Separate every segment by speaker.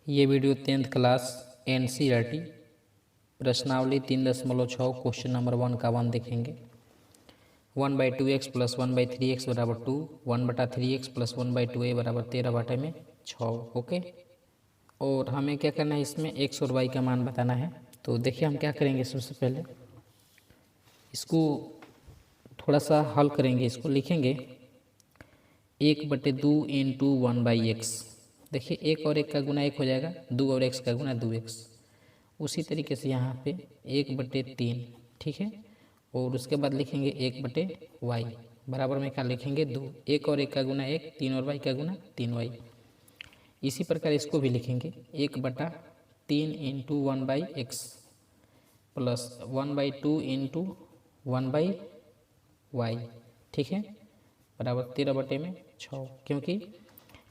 Speaker 1: ये video 10th class NCERT प्रश्नावली 3.6 question number 1 का 1 देखेंगे। 1/2x प्लस 1/3x बराबर 2, 1/3x प्लस 1/2a बराबर 13/6। ओके, और हमें क्या करना है, इसमें x और y का मान बताना है। तो देखिए हम क्या करेंगे, सबसे पहले इसको थोड़ा सा हल करेंगे। इसको लिखेंगे 1/2 इंटू 1/x। देखिए 1 और 1 का गुना 1 हो जाएगा, 2 और x का गुना 2x। उसी तरीके से यहाँ पे 1/3, ठीक है। और उसके बाद लिखेंगे 1/y बराबर में क्या लिखेंगे 2। 1 और 1 का गुना 1, 3 और y का गुना 3y। इसी प्रकार इसको भी लिखेंगे 1/3 into 1/x plus 1/2 into 1/y, ठीक है, बराबर 13/6। क्योंकि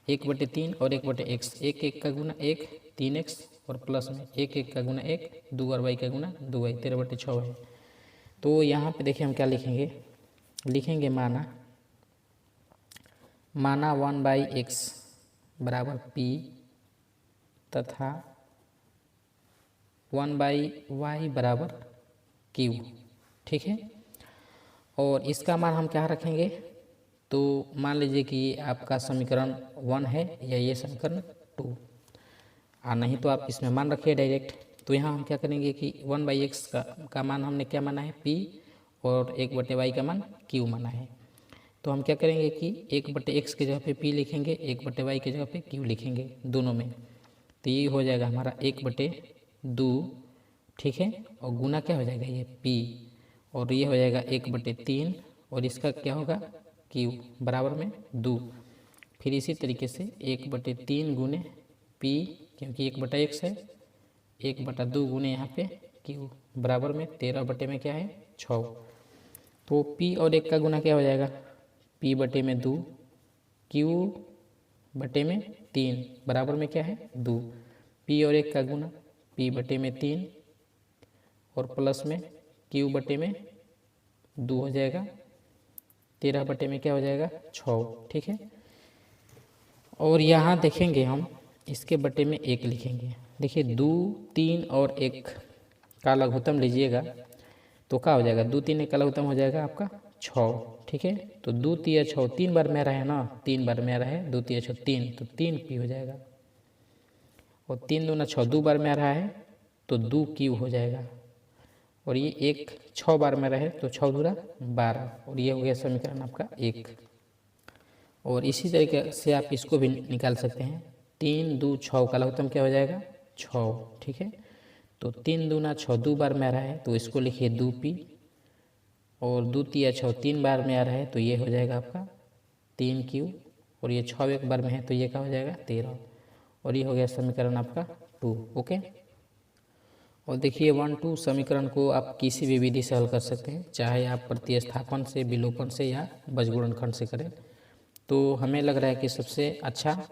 Speaker 1: 1/3 और 1/x, 1 का गुना 1 3x और प्लस में 1 का गुना 1, 2 और y का गुना 2y, 13/6 है। तो यहाँ पे देखिए हम क्या लिखेंगे माना 1/x बराबर p तथा 1/y बराबर q, ठीक है। और इसका मान हम क्या रखेंगे, तो मान लीजिए कि ये आपका समीकरण 1 है या ये समीकरण 2, नहीं तो आप इसमें मान रखिए डायरेक्ट। तो यहाँ हम क्या करेंगे कि 1/x का मान हमने क्या माना है p, और 1/y का मान q माना है। तो हम क्या करेंगे कि 1/x की जगह पे p लिखेंगे, 1/y की जगह पे q लिखेंगे दोनों में। तो ये हो जाएगा हमारा 1/2, ठीक है, और गुना क्या हो जाएगा ये p, और ये हो जाएगा 1/3, और इसका क्या होगा q बराबर में 2। फिर इसी तरीके से 1/3 गुने p, क्योंकि 1/x है, 1/2 गुने यहाँ पे q बराबर में 13 में क्या है 6। तो p और 1 का गुना क्या हो जाएगा, p/2 q/3 बराबर में क्या है 2। p और 1 का गुना p/3 और प्लस में q/2 हो जाएगा, 13 में क्या हो जाएगा 6, ठीक है। और यहाँ देखेंगे हम इसके बटे में 1 लिखेंगे। देखिए 2 3 और 1 का लघुत्तम लीजिएगा तो क्या हो जाएगा, 2 3 1 का लघुत्तम हो जाएगा आपका 6, ठीक है। तो 2 3 6, 3 बार में रहा है ना, 3 बार में रहा है, 2 3 6 3, तो 3p हो जाएगा। और 3 दूना 6, 2 बार में रहा है तो 2q हो जाएगा। और ये 1 6 बार में रहे तो 6 दूना 12, और ये हो गया समीकरण आपका 1। और इसी तरीके से आप इसको भी निकाल सकते हैं। 3 2 6 का लघुत्तम क्या हो जाएगा 6, ठीक है। तो 3 दूना 6, 2 बार में आ रहा है तो इसको लिखिए 2p, और 2 3 6 3 बार में आ रहा है तो ये हो जाएगा आपका 3q, और ये 6 एक बार में है तो ये क्या हो जाएगा 13, और ये हो गया समीकरण आपका 2। ओके, और देखिए 1 2 समीकरण को आप किसी भी विधि से हल कर सकते हैं, चाहे आप प्रतिस्थापन से, विलोपन से या बजगुणनखंड से करें। तो हमें लग रहा है कि सबसे अच्छा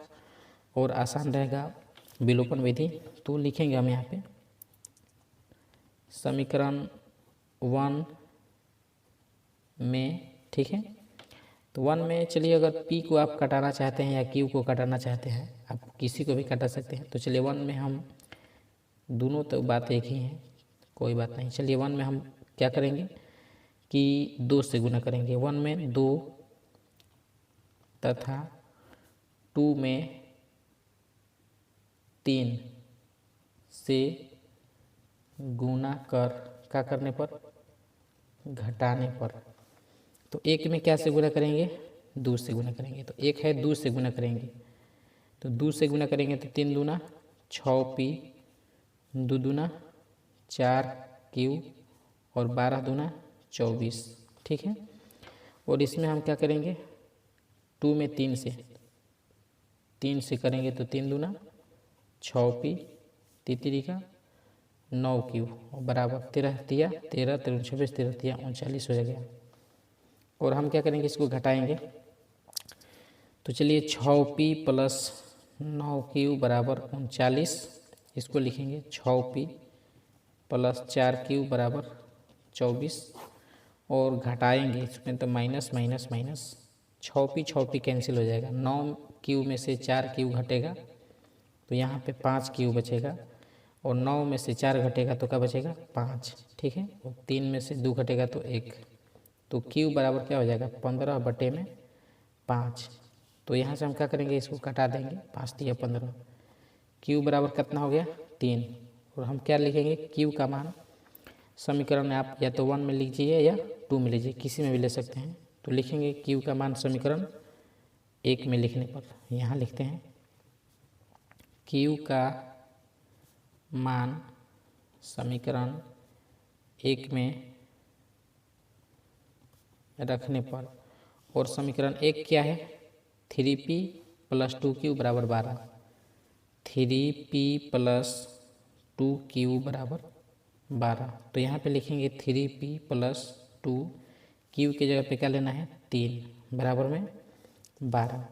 Speaker 1: और आसान रहेगा विलोपन विधि। तो लिखेंगे हम यहाँ पे समीकरण 1 में, ठीक है। तो 1 में चलिए अगर p को आप कटाना चाहते हैं या q को कटाना चाहते हैं, आप किसी को भी कटा सकते हैं। तो चलिए 1 में हम दोनों तो बात एक ही है, कोई बात नहीं। चलिए 1 में हम क्या करेंगे कि 2 से गुना करेंगे। 1 में 2 तथा 2 में 3 से गुना कर, क्या करने पर, घटाने पर। तो 1 में क्या से गुना करेंगे, 2 से गुना करेंगे। तो 1 है 2 से गुना करेंगे, तो 2 से गुना करेंगे तो 3 दूना 6p, 2 दूना 4q, और 12 दूना 24, ठीक है। और इसमें हम क्या करेंगे 2 में 3 से करेंगे तो 3 दूना 6p, तितरी का 9q, और बराबर 13 13 13 13 26 13 13 39 हो जाएगा। और हम क्या करेंगे इसको घटाएंगे। तो चलिए 6p प्लस 9q बराबर 39, इसको लिखेंगे 6p प्लस 4q बराबर 24, और घटाएंगे इसमें तो minus minus minus, 6p cancel हो जाएगा, 9q में से 4q घटेगा तो यहाँ पे 5 क्यू बचेगा, और 9 में से 4 घटेगा तो क्या बचेगा 5, ठीक है। और 3 में से 2 घटेगा तो 1, तो क्यू बराबर क्या हो जाएगा 15/5। तो यहाँ से हम क्या करेंगे, इसको कटा देंगे, 5 तिया 15, क्यू बराबर कितना हो गया 3। और हम क्या लिखेंगे, क्यू का मान समीकरण में आप या तो 1 में लीजिए या 2 में लीजिए, किसी में भी ले सकते हैं। तो लिखेंगे क्यू का मान समीकरण 1 में लिखने पर यहाँ लिखते हैं क्यू का मान समीकरण 1 में रखने पर, और समीकरण 1 क्या है 3p + 2q = 12, 3p + 2q = 12। तो यहाँ पे लिखेंगे 3p + 2, q की जगह पे क्या लेना है 3 बराबर में 12।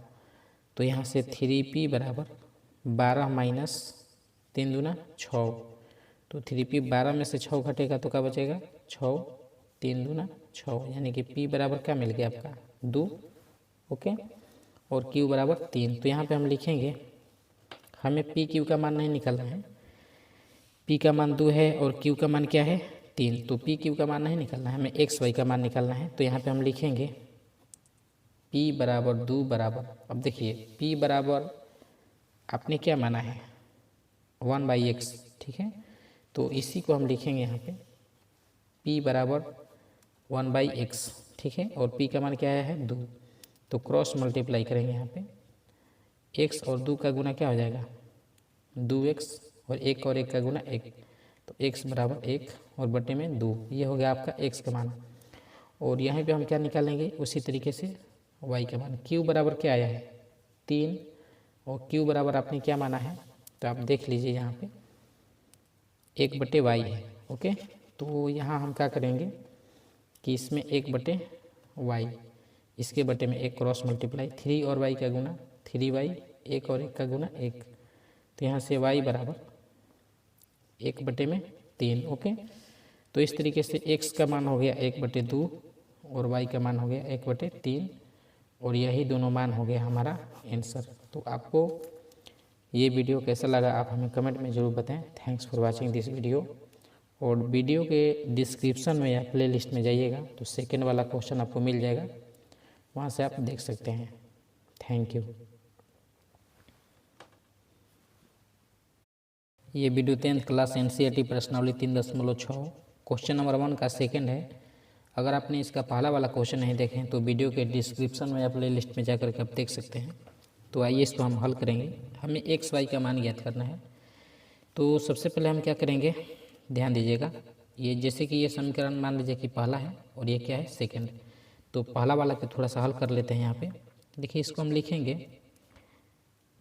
Speaker 1: तो यहाँ से 3p = 12 माइनस 3 दूना 6, तो 3p 12 में से 6 घटेगा तो क्या बचेगा 6, 3 दूना 6, यानी कि p बराबर क्या मिल गया आपका 2, ओके। और q बराबर 3। तो यहाँ पे हम लिखेंगे, हमें p q का मान नहीं निकालना है, p का मान 2 है और q का मान क्या है 3, तो p q का मान नहीं निकालना है, हमें x y का मान निकालना है। तो यहाँ पे हम लिखेंगे p बराबर 2 बराबर, अब देखिए p बराबर आपने क्या माना है 1/x, ठीक है। तो इसी को हम लिखेंगे यहाँ पे p बराबर 1/x, ठीक है। और p का मान क्या है 2, तो क्रॉस मल्टीप्लाई करेंगे यहाँ पे, x और 2 का गुना क्या हो जाएगा 2x, और 1 और 1 का गुना 1, तो x बराबर 1 और बटे में 2, ये हो गया आपका x का मान। और यहाँ पे हम क्या निकालेंगे उसी तरीके से y का मान, q बराबर क्या आया है 3, और q बराबर आपने क्या माना है, तो आप देख लीजिए यहाँ पे 1/y है, ओके। तो यहाँ हम क्या करेंगे कि इसमें 1/y, इसके बटे में 1 क्रॉस मल्टीप्लाई, 3 और y का गुना 3y, 1 और 1 का गुना 1, तो यहाँ से y बराबर 1/3, ओके। तो इस तरीके से x का मान हो गया 1/2 और y का मान हो गया 1/3, और यही दोनों मान हो गया हमारा आंसर। तो आपको ये वीडियो कैसा लगा आप हमें कमेंट में ज़रूर बताएं। Thanks for watching this video. और वीडियो के डिस्क्रिप्शन में या प्ले लिस्ट में जाइएगा तो सेकंड वाला क्वेश्चन आपको मिल जाएगा, वहाँ से आप देख सकते हैं। Thank you. ये वीडियो 10th क्लास NCERT प्रश्नावली 3.6 क्वेश्चन नंबर 1 का सेकंड है। अगर आपने इसका पहला वाला क्वेश्चन नहीं देखे तो वीडियो के डिस्क्रिप्शन में या प्ले लिस्ट में जाकर के आप देख सकते हैं। तो आइए इसको हम हल करेंगे। हमें x y का मान ज्ञात करना है। तो सबसे पहले हम क्या करेंगे, ध्यान दीजिएगा, ये जैसे कि ये समीकरण मान लीजिए कि पहला है और ये क्या है सेकंड, तो पहला वाला को थोड़ा सा हल कर लेते हैं। यहाँ पे देखिए इसको हम लिखेंगे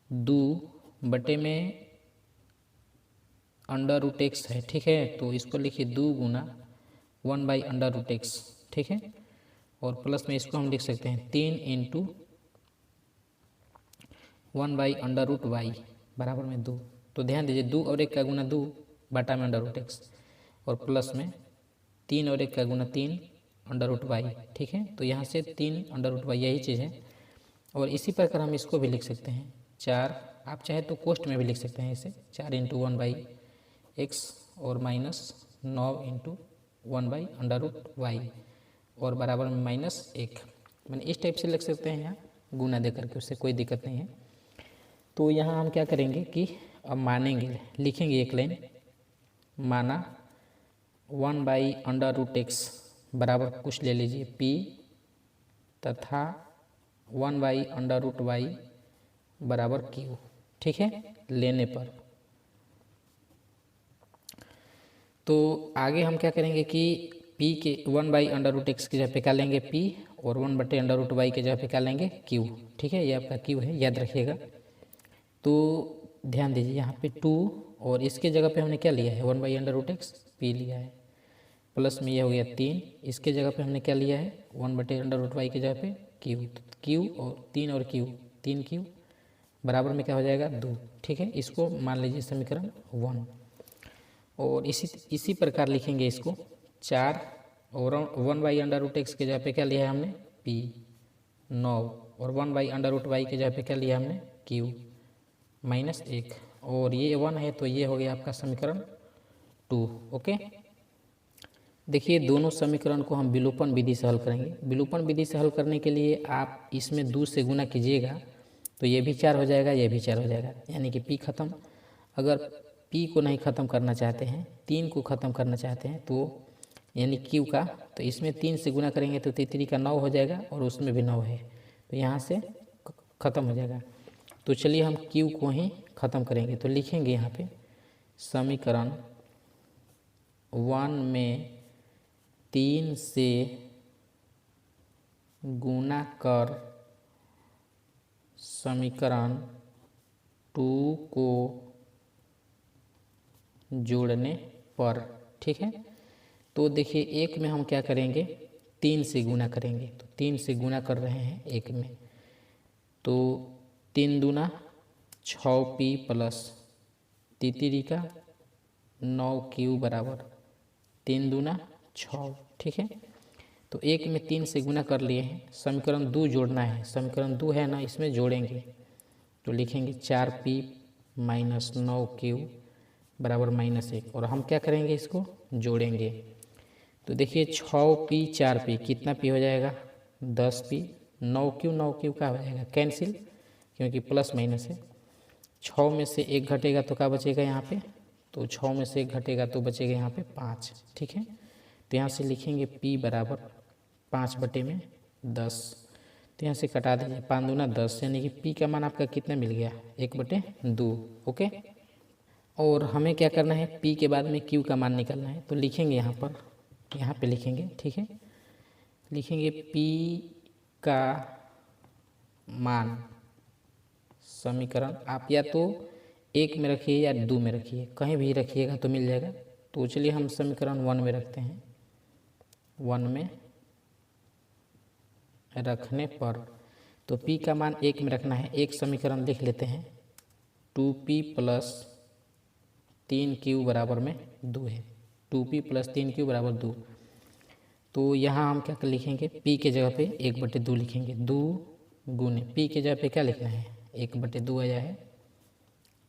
Speaker 1: 2 बटे में √x है, ठीक है। तो इसको लिखिए 2 गुना 1/√x, ठीक है। और प्लस में इसको हम लिख सकते हैं 3 × 1/√y बराबर में 2। तो ध्यान दीजिए 2 और 1 का गुना 2 बटा में √x, और प्लस में 3 और 1 का गुना 3 √y, ठीक है। तो यहाँ से 3 √y यही चीज़ है। और इसी प्रकार हम इसको भी लिख सकते हैं 4, आप चाहे तो कोष्ट में भी लिख सकते हैं इसे 4 × 1/x और -9 × 1/√y और बराबर में -1, मैंने इस टाइप से लिख सकते हैं यहाँ गुना दे करके, उससे कोई दिक्कत नहीं है। तो यहाँ हम क्या करेंगे कि अब मानेंगे, लिखेंगे एक लाइन, माना 1/√x बराबर कुछ ले लीजिए p तथा 1/√y बराबर q, ठीक है, लेने पर। तो आगे हम क्या करेंगे कि p के 1/√x की जगह पे क्या लेंगे p, और 1/√y के जगह पे क्या लेंगे q, ठीक है। ये आपका q है, याद रखिएगा। तो ध्यान दीजिए यहाँ पे 2 और इसके जगह पे हमने क्या लिया है 1/√x p लिया है, प्लस में ये हो गया 3, इसके जगह पे हमने क्या लिया है 1/√y के जगह पे q, q और 3 और q 3q बराबर में क्या हो जाएगा 2, ठीक है। इसको मान लीजिए समीकरण 1। और इसी प्रकार लिखेंगे इसको 4 और 1/√x के जगह पे क्या लिया है हमने p 9, और 1/√y के जगह पे क्या लिया हमने q -1, और ये 1 है, तो ये हो गया आपका समीकरण 2। ओके, देखिए दोनों समीकरण को हम विलोपन विधि से हल करेंगे। विलोपन विधि से हल करने के लिए आप इसमें 2 से गुना कीजिएगा तो ये भी 4 हो जाएगा, ये भी 4 हो जाएगा, यानी कि p खत्म। अगर p को नहीं ख़त्म करना चाहते हैं, 3 को ख़त्म करना चाहते हैं, तो यानी q का, तो इसमें 3 से गुना करेंगे तो 3 का 9 हो जाएगा और उसमें भी 9 है, तो यहाँ से ख़त्म हो जाएगा। तो चलिए हम q को ही ख़त्म करेंगे। तो लिखेंगे यहाँ पे समीकरण 1 में 3 से गुना कर समीकरण 2 को जोड़ने पर, ठीक है। तो देखिए एक में हम क्या करेंगे, 3 से गुना करेंगे, तो 3 से गुना कर रहे हैं एक में, तो 3 दूना 6p प्लस 3 का 9q बराबर 3 दूना 6, ठीक है। तो एक में 3 से गुना कर लिए हैं, समीकरण 2 जोड़ना है, समीकरण 2 है ना, इसमें जोड़ेंगे तो लिखेंगे 4p माइनस 9q बराबर -1, और हम क्या करेंगे, इसको जोड़ेंगे। तो देखिए 6p 4p कितना p हो जाएगा, 10p, 9q का हो जाएगा कैंसिल, क्योंकि प्लस माइनस है। 6 में से 1 घटेगा तो क्या बचेगा यहाँ पे, तो 6 में से 1 घटेगा तो बचेगा यहाँ पे 5, ठीक है। तो यहाँ से लिखेंगे p बराबर 5/10, तो यहाँ से कटा दीजिए, 5 दूना 10, यानी कि p का मान आपका कितना मिल गया, 1/2। ओके, और हमें क्या करना है, p के बाद में q का मान निकालना है। तो लिखेंगे यहाँ पे लिखेंगे, ठीक है। लिखेंगे p का मान, समीकरण आप या तो 1 में रखिए या 2 में रखिए, कहीं भी रखिएगा तो मिल जाएगा। तो चलिए हम समीकरण 1 में रखते हैं। 1 में रखने पर तो p का मान 1 में रखना है, एक समीकरण लिख लेते हैं, 2p प्लस 3q बराबर में 2 है, 2p प्लस 3q बराबर 2। तो यहाँ हम क्या लिखेंगे, p के जगह पे 1/2 लिखेंगे, 2 गुने p के जगह पे क्या लिखना है, 1/2 आया है,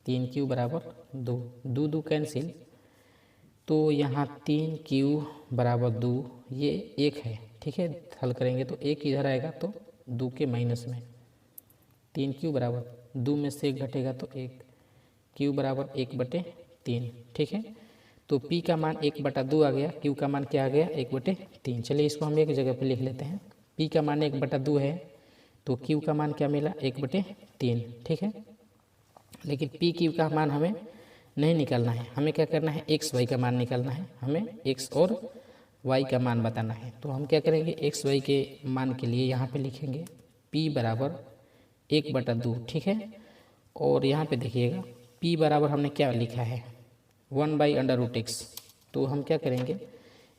Speaker 1: 3q बराबर 2, 2 कैंसिल, तो यहाँ 3q बराबर 2, ये 1 है, ठीक है। हल करेंगे तो 1 इधर आएगा तो 2 के माइनस में, 3q बराबर 2 में से 1 घटेगा तो 1, q बराबर 1/3, ठीक है। तो p का मान 1/2 आ गया, q का मान क्या आ गया, 1/3। चलिए इसको हम एक जगह पे लिख लेते हैं, p का मान 1/2 है, तो q का मान क्या मिला, 1/3, ठीक है। लेकिन p q का मान हमें नहीं निकालना है, हमें क्या करना है, x y का मान निकालना है, हमें x और y का मान बताना है। तो हम क्या करेंगे, x y के मान के लिए यहाँ पे लिखेंगे p बराबर 1/2, ठीक है। और यहाँ पे देखिएगा p बराबर हमने क्या लिखा है, 1/√x, तो हम क्या करेंगे,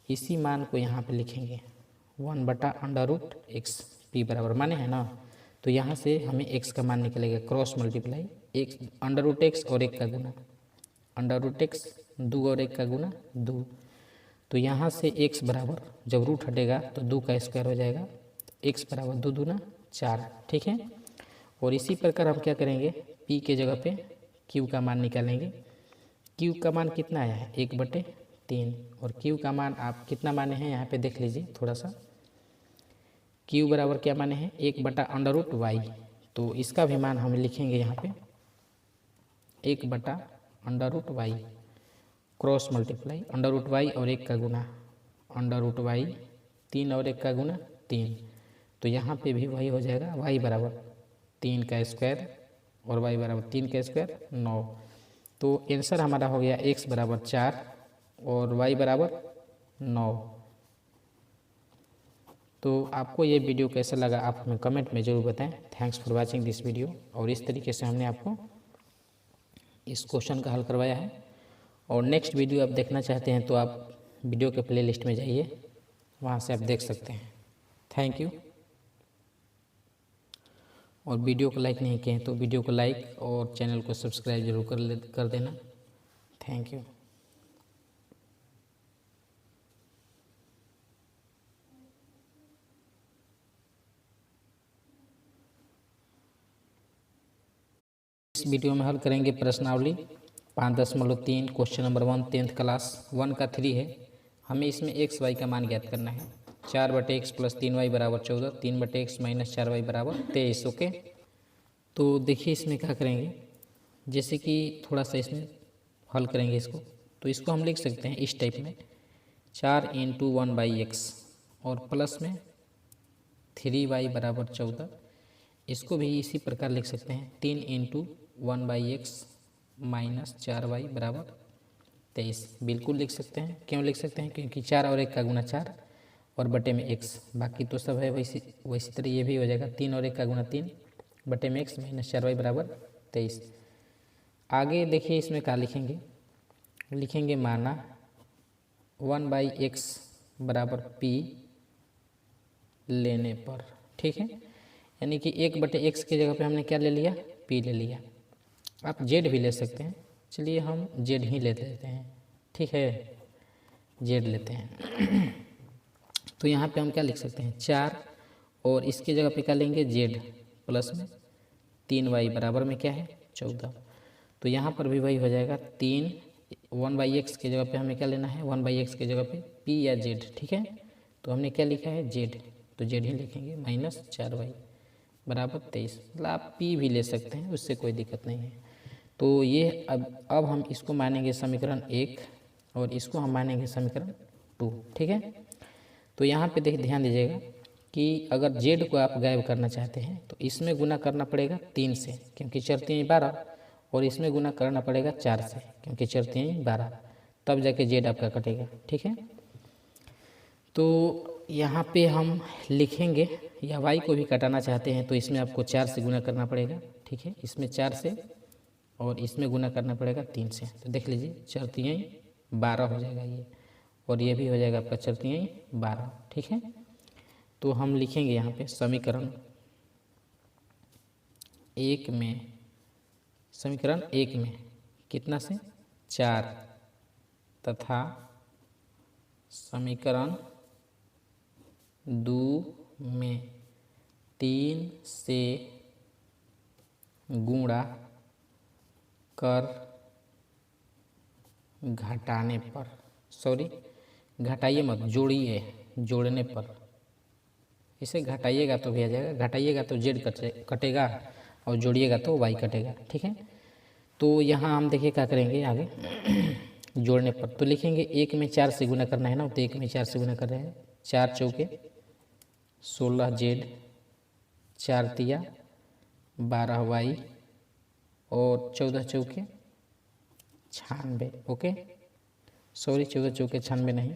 Speaker 1: इसी मान को यहाँ पे लिखेंगे 1/√x, p बराबर माने है ना, तो यहाँ से हमें x का मान निकलेगा, क्रॉस मल्टीप्लाई, x √x और 1 का गुना, √x 2 और 1 का गुना 2, तो यहाँ से x बराबर जब रूट हटेगा तो 2 का स्क्वायर हो जाएगा, x बराबर 2 दूना 4, ठीक है। और इसी प्रकार हम क्या करेंगे, p के जगह पे q का मान निकालेंगे। q का मान कितना आया है, 1/3, और q का मान आप कितना माने हैं यहाँ पे देख लीजिए थोड़ा सा, q बराबर क्या माने हैं, 1/√y, तो इसका भी मान हम लिखेंगे यहाँ पे 1/√y, क्रॉस मल्टीप्लाई, √y और 1 का गुना, √y 3 और 1 का गुना 3, तो यहाँ पे भी वही हो जाएगा, y बराबर 3 का स्क्वायर और y बराबर 3 का स्क्वायर 9। तो आंसर हमारा हो गया x बराबर 4 और y बराबर 9। तो आपको ये वीडियो कैसा लगा आप हमें कमेंट में ज़रूर बताएं। Thanks for watching this video. और इस तरीके से हमने आपको इस क्वेश्चन का हल करवाया है। और नेक्स्ट वीडियो आप देखना चाहते हैं तो आप वीडियो के प्लेलिस्ट में जाइए, वहाँ से आप देख सकते हैं। Thank you. और वीडियो को लाइक नहीं किए तो वीडियो को लाइक और चैनल को सब्सक्राइब जरूर कर देना। Thank you. इस वीडियो में हल करेंगे प्रश्नावली 5.3 क्वेश्चन नंबर 1 10th क्लास 1 का 3 है। हमें इसमें एक्स वाई का मान ज्ञात करना है। 4/x + 3y = 14, 3/x - 4y = 23। Okay, तो देखिए इसमें क्या करेंगे, जैसे कि थोड़ा सा इसमें हल करेंगे इसको, तो इसको हम लिख सकते हैं इस टाइप में 4 × 1/x और प्लस में 3y = 14। इसको भी इसी प्रकार लिख सकते हैं 3 × 1/x - 4y = 23। बिल्कुल लिख सकते हैं। क्यों लिख सकते हैं? क्योंकि 4 और 1 का गुना 4 और बटे में x, बाकी तो सब है वैसी तरह ये भी हो जाएगा 3 और 1 का गुना 3 बटे में x - 4y = 23। आगे देखिए इसमें क्या लिखेंगे, लिखेंगे माना 1/x = p लेने पर, ठीक है, यानी कि 1/x की जगह पे हमने क्या ले लिया, p ले लिया। आप z भी ले सकते हैं, चलिए हम z ही ले लेते हैं, ठीक है, z लेते हैं। तो यहाँ पे हम क्या लिख सकते हैं 4 और इसकी जगह पे क्या लेंगे z प्लस में 3y बराबर में क्या है 14। तो यहाँ पर भी वही हो जाएगा 3 1/x की जगह पे हमें क्या लेना है 1/x की जगह पे p या z, ठीक है। तो हमने क्या लिखा है z, तो z ही लिखेंगे -4y = 23। मतलब आप p भी ले सकते हैं, उससे कोई दिक्कत नहीं है। तो ये अब हम इसको मानेंगे समीकरण 1 और इसको हम मानेंगे समीकरण 2, ठीक है। तो यहाँ पे ध्यान दीजिएगा कि अगर z को आप गायब करना चाहते हैं तो इसमें गुना करना पड़ेगा 3 से, क्योंकि 4 × 3 = 12, और इसमें गुना करना पड़ेगा 4 से, क्योंकि 4 × 3 = 12, तब जाके z आपका कटेगा, ठीक है। तो यहाँ पे हम लिखेंगे, या y को भी कटाना चाहते हैं तो इसमें आपको 4 से गुना करना पड़ेगा, ठीक है, इसमें 4 से और इसमें गुना करना पड़ेगा 3 से। तो देख लीजिए 4 × 3 = 12 हो जाएगा ये, और ये भी हो जाएगा आपका 4 × 3 = 12, ठीक है। तो हम लिखेंगे यहाँ पे समीकरण 1 में कितना से 4 तथा समीकरण 2 में 3 से गुणा कर घटाने पर, सॉरी घटाइए मत, जोड़िए, जोड़ने पर, इसे घटाइएगा तो भी आ जाएगा, घटाइएगा तो z कटेगा और जोड़िएगा तो y कटेगा, ठीक है। तो यहाँ हम देखिए क्या करेंगे आगे जोड़ने पर, तो लिखेंगे 1 में 4 से गुना करना है ना, तो 1 में 4 से गुना कर रहे हैं, 4 चौके 16z, 4 तिया 12y और 14 चौके 96। ओके, सॉरी 14 चौके 96 नहीं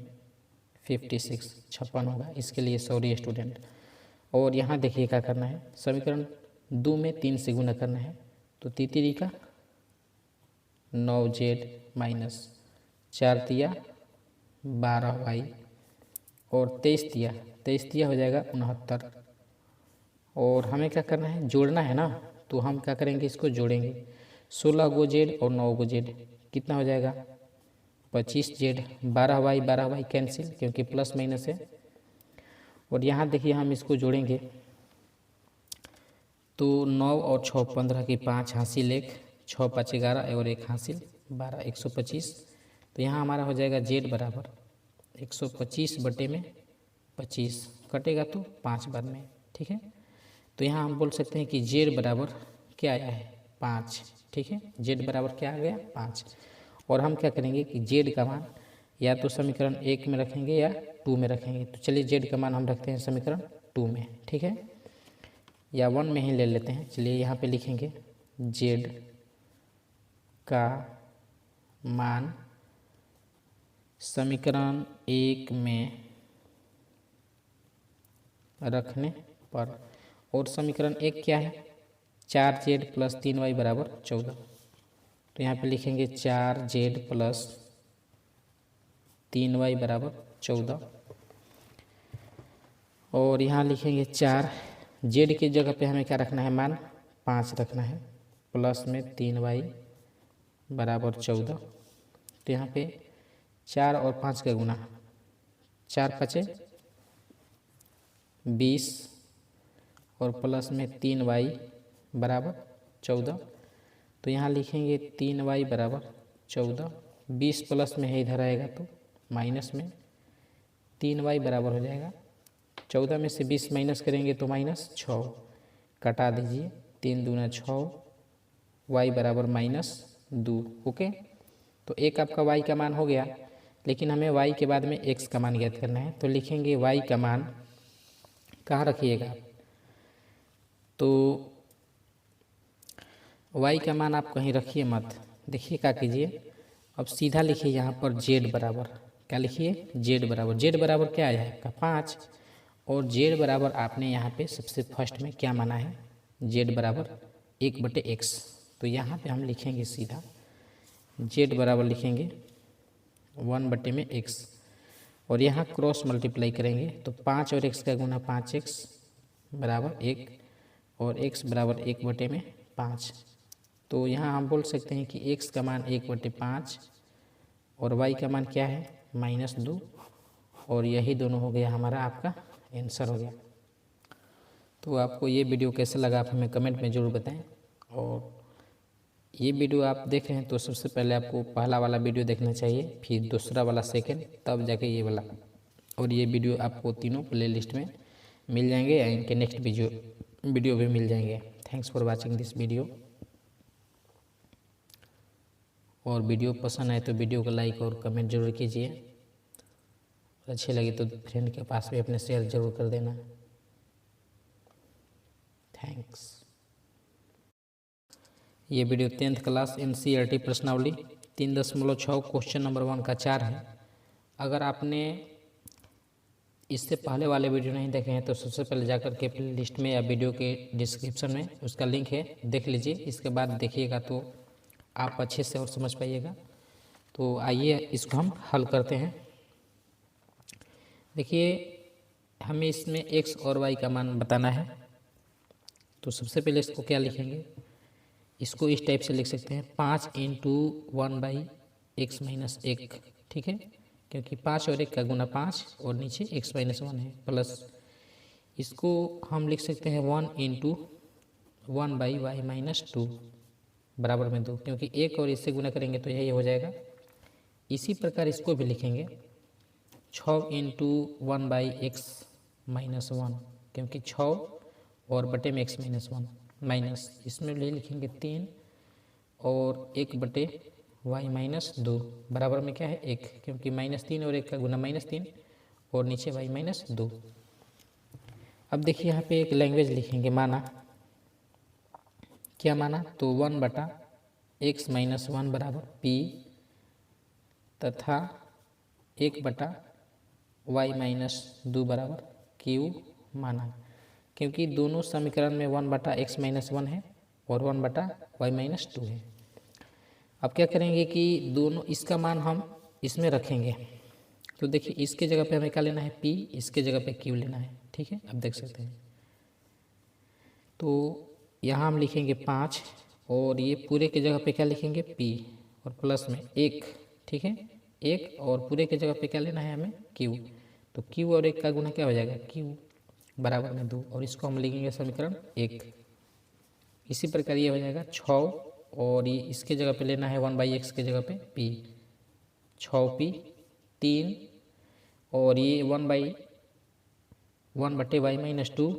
Speaker 1: 56 56 होगा, इसके लिए सॉरी स्टूडेंट। और यहाँ देखिए क्या करना है, समीकरण 2 में 3 से गुना करना है, तो 3 का 9z - 4 तिया 12y और 23 तिया हो जाएगा 69। और हमें क्या करना है, जोड़ना है ना, तो हम क्या करेंगे, इसको जोड़ेंगे 16 गो z और 9 गो z, कितना हो जाएगा 25z, 12y कैंसिल, क्योंकि प्लस माइनस है। और यहाँ देखिए हम इसको जोड़ेंगे तो 9 और 6 15 की 5 हासिल 1, 6 5 11 और 1 हासिल 12, 125। तो यहाँ हमारा हो जाएगा z बराबर 125 बटे में 25, कटेगा तो 5 बार में, ठीक है। तो यहाँ हम बोल सकते हैं कि z बराबर क्या आया है 5, ठीक है, z बराबर क्या आ गया 5। और हम क्या करेंगे कि z का मान या तो समीकरण 1 में रखेंगे या 2 में रखेंगे। तो चलिए z का मान हम रखते हैं समीकरण 2 में, ठीक है, या 1 में ही ले लेते हैं। चलिए यहाँ पे लिखेंगे z का मान समीकरण 1 में रखने पर, और समीकरण 1 क्या है 4z + 3y = 14। तो यहाँ पे लिखेंगे 4z + 3y = 14, और यहाँ लिखेंगे 4 z की जगह पे हमें क्या रखना है, मान 5 रखना है, प्लस में 3y = 14। तो यहाँ पे 4 और 5 का गुना, 4 5 20 और प्लस में 3y = 14। तो यहाँ लिखेंगे 3y बराबर 14, 20 प्लस में है इधर आएगा तो माइनस में 3y बराबर हो जाएगा 14 में से 20 माइनस करेंगे तो -6, कटा दीजिए 3 दूना 6, y बराबर -2। ओके, तो एक आपका y का मान हो गया, लेकिन हमें y के बाद में x का मान ज्ञात करना है। तो लिखेंगे y का मान कहाँ रखिएगा, तो y का मान आप कहीं रखिए मत। देखिए क्या कीजिए, अब सीधा लिखिए यहाँ पर z बराबर, क्या लिखिए z बराबर, z बराबर क्या आया है आपका 5, और z बराबर आपने यहाँ पे सबसे फर्स्ट में क्या माना है, z बराबर 1/x। तो यहाँ पे हम लिखेंगे सीधा z बराबर लिखेंगे 1/x, और यहाँ क्रॉस मल्टीप्लाई करेंगे तो 5 और x का गुना 5x बराबर 1, और x बराबर 1/5। तो यहाँ हम बोल सकते हैं कि x का मान 1/5 और y का मान क्या है -2, और यही दोनों हो गया हमारा आपका आंसर हो गया। तो आपको ये वीडियो कैसा लगा आप हमें कमेंट में ज़रूर बताएं, और ये वीडियो आप देख रहे हैं तो सबसे पहले आपको पहला वाला वीडियो देखना चाहिए, फिर दूसरा वाला सेकंड, तब जाके ये वाला, और ये वीडियो आपको तीनों प्लेलिस्ट में मिल जाएंगे, या इनके नेक्स्ट वीडियो भी मिल जाएंगे। Thanks for watching this video, और वीडियो पसंद आए तो वीडियो को लाइक और कमेंट जरूर कीजिए, अच्छे लगे तो फ्रेंड के पास भी अपने शेयर जरूर कर देना। थैंक्स। ये वीडियो 10th क्लास NCERT प्रश्नावली 3.6 क्वेश्चन नंबर 1 का 4 है। अगर आपने इससे पहले वाले वीडियो नहीं देखे हैं तो सबसे पहले जाकर के प्ले लिस्ट में या वीडियो के डिस्क्रिप्शन में उसका लिंक है, देख लीजिए। इसके बाद देखिएगा तो आप अच्छे से और समझ पाइएगा। तो आइए इसको हम हल करते हैं। देखिए, हमें इसमें x और y का मान बताना है, तो सबसे पहले इसको क्या लिखेंगे, इसको इस टाइप से लिख सकते हैं 5 × 1/x - 1, ठीक है, क्योंकि 5 और 1 का गुना 5 और नीचे x - 1 है, प्लस इसको हम लिख सकते हैं 1 × 1/y - 2 बराबर में 2, क्योंकि 1 और इससे गुना करेंगे तो यही हो जाएगा। इसी प्रकार इसको भी लिखेंगे 6 × 1/x - 1, क्योंकि 6 और बटे में x - 1 माइनस, इसमें ले लिखेंगे 3 और 1/y - 2 बराबर में क्या है 1, क्योंकि -3 और 1 का गुना -3 और नीचे y - 2। अब देखिए यहाँ पे एक लैंग्वेज लिखेंगे, माना, क्या माना, तो 1/x - 1 बराबर p तथा 1/y - 2 बराबर q माना, क्योंकि दोनों समीकरण में 1/x - 1 है और 1/y - 2 है। अब क्या करेंगे कि दोनों इसका मान हम इसमें रखेंगे। तो देखिए, इसके जगह पे हमें क्या लेना है p, इसके जगह पे q लेना है, ठीक है। अब देख सकते हैं, तो यहाँ हम लिखेंगे 5 और ये पूरे के जगह पे क्या लिखेंगे p और प्लस में 1, ठीक है, 1 और पूरे के जगह पे क्या लेना है हमें q। तो q और 1 का गुना क्या हो जाएगा q बराबर में 2, और इसको हम लिखेंगे समीकरण 1। इसी प्रकार ये हो जाएगा 6 और ये इसके जगह पे लेना है 1/x के जगह पे p, 6p 3 और ये 1/y - 2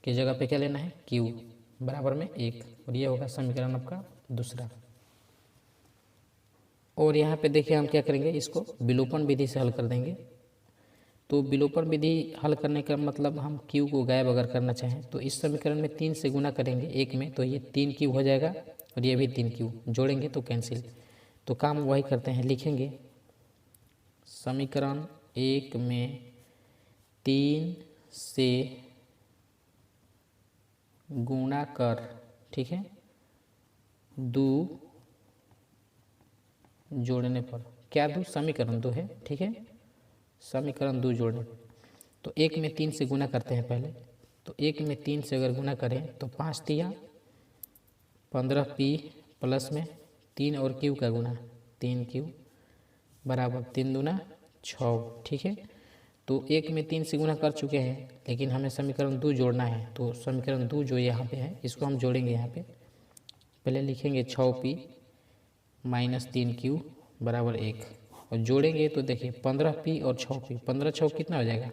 Speaker 1: के जगह पे क्या लेना है q बराबर में 1, और ये होगा समीकरण आपका दूसरा। और यहाँ पे देखिए हम क्या करेंगे, इसको विलोपन विधि से हल कर देंगे। तो विलोपन विधि हल करने का मतलब हम q को गायब अगर करना चाहें तो इस समीकरण में 3 से गुना करेंगे 1 में, तो ये 3q हो जाएगा और ये भी 3q, जोड़ेंगे तो कैंसिल। तो काम वही करते हैं, लिखेंगे समीकरण 1 में 3 से गुणा कर, ठीक है, 2 जोड़ने पर क्या 2 समीकरण 2 है, ठीक है, समीकरण 2 जोड़ने, तो 1 में 3 से गुना करते हैं पहले। तो 1 में 3 से अगर गुना करें तो 5 तिया 15p प्लस में 3 और q का गुना 3q बराबर 3 दूना 6, ठीक है। तो 1 में 3 से गुना कर चुके हैं, लेकिन हमें समीकरण 2 जोड़ना है। तो समीकरण 2 जो यहाँ पे है इसको हम जोड़ेंगे यहाँ पे, पहले लिखेंगे 6p माइनस 3q बराबर 1 और जोड़ेंगे तो देखिए 15p और 6p, 15 6 कितना हो जाएगा,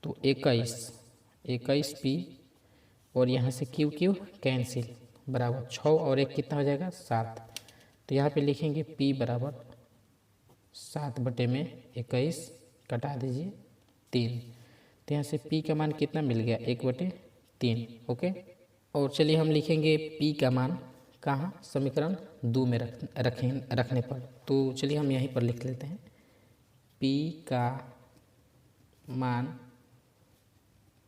Speaker 1: तो 21p और यहाँ से क्यू कैंसिल बराबर 6 और 1 कितना हो जाएगा 7। तो यहाँ पे लिखेंगे p बराबर 7/21 कटा दीजिए 3। तो यहाँ से p का मान कितना मिल गया 1/3। ओके, और चलिए हम लिखेंगे p का मान कहाँ, समीकरण 2 में रखने पर। तो चलिए हम यहीं पर लिख लेते हैं, p का मान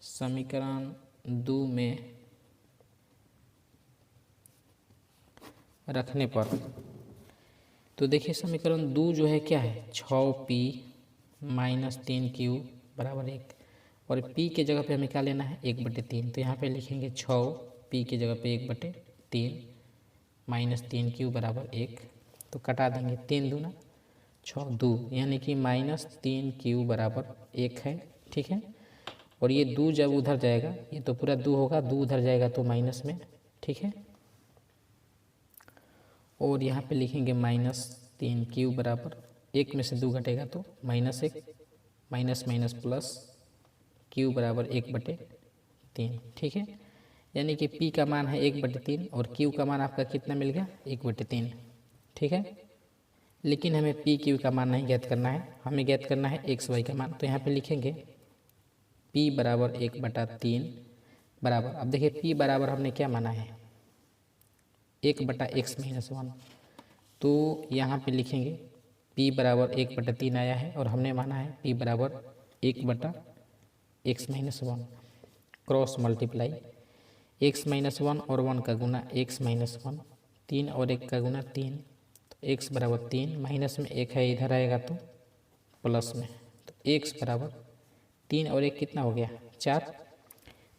Speaker 1: समीकरण 2 में रखने पर। तो देखिए समीकरण 2 जो है क्या है, 6p माइनस 3q बराबर 1 और p के जगह पे हमें क्या लेना है 1/3। तो यहाँ पे लिखेंगे 6p के जगह पे 1/3 माइनस 3q बराबर 1। तो कटा देंगे 3 दूना 6 2 यानी कि माइनस 3q बराबर 1 है। ठीक है, और ये 2 जब उधर जाएगा, ये तो पूरा 2 होगा, 2 उधर जाएगा तो माइनस में। ठीक है, और यहाँ पे लिखेंगे माइनस 3q बराबर 1 में से 2 घटेगा तो -1 माइनस माइनस प्लस q बराबर 1/3। ठीक है, यानी कि p का मान है 1/3 और q का मान आपका कितना मिल गया 1/3। ठीक है, लेकिन हमें p q का मान नहीं ज्ञात करना है, हमें ज्ञात करना है x y का मान। तो यहाँ पे लिखेंगे p बराबर 1/3 बराबर, अब देखिए p बराबर हमने क्या माना है 1/x-1। तो यहाँ पे लिखेंगे p बराबर 1/3 आया है और हमने माना है p बराबर 1/x-1 क्रॉस मल्टीप्लाई x-1 और 1 का गुना x-1, 3 और 1 का गुना 3। तो x बराबर 3, माइनस में 1 है इधर आएगा तो प्लस में, तो x बराबर 3 और 1 कितना हो गया 4।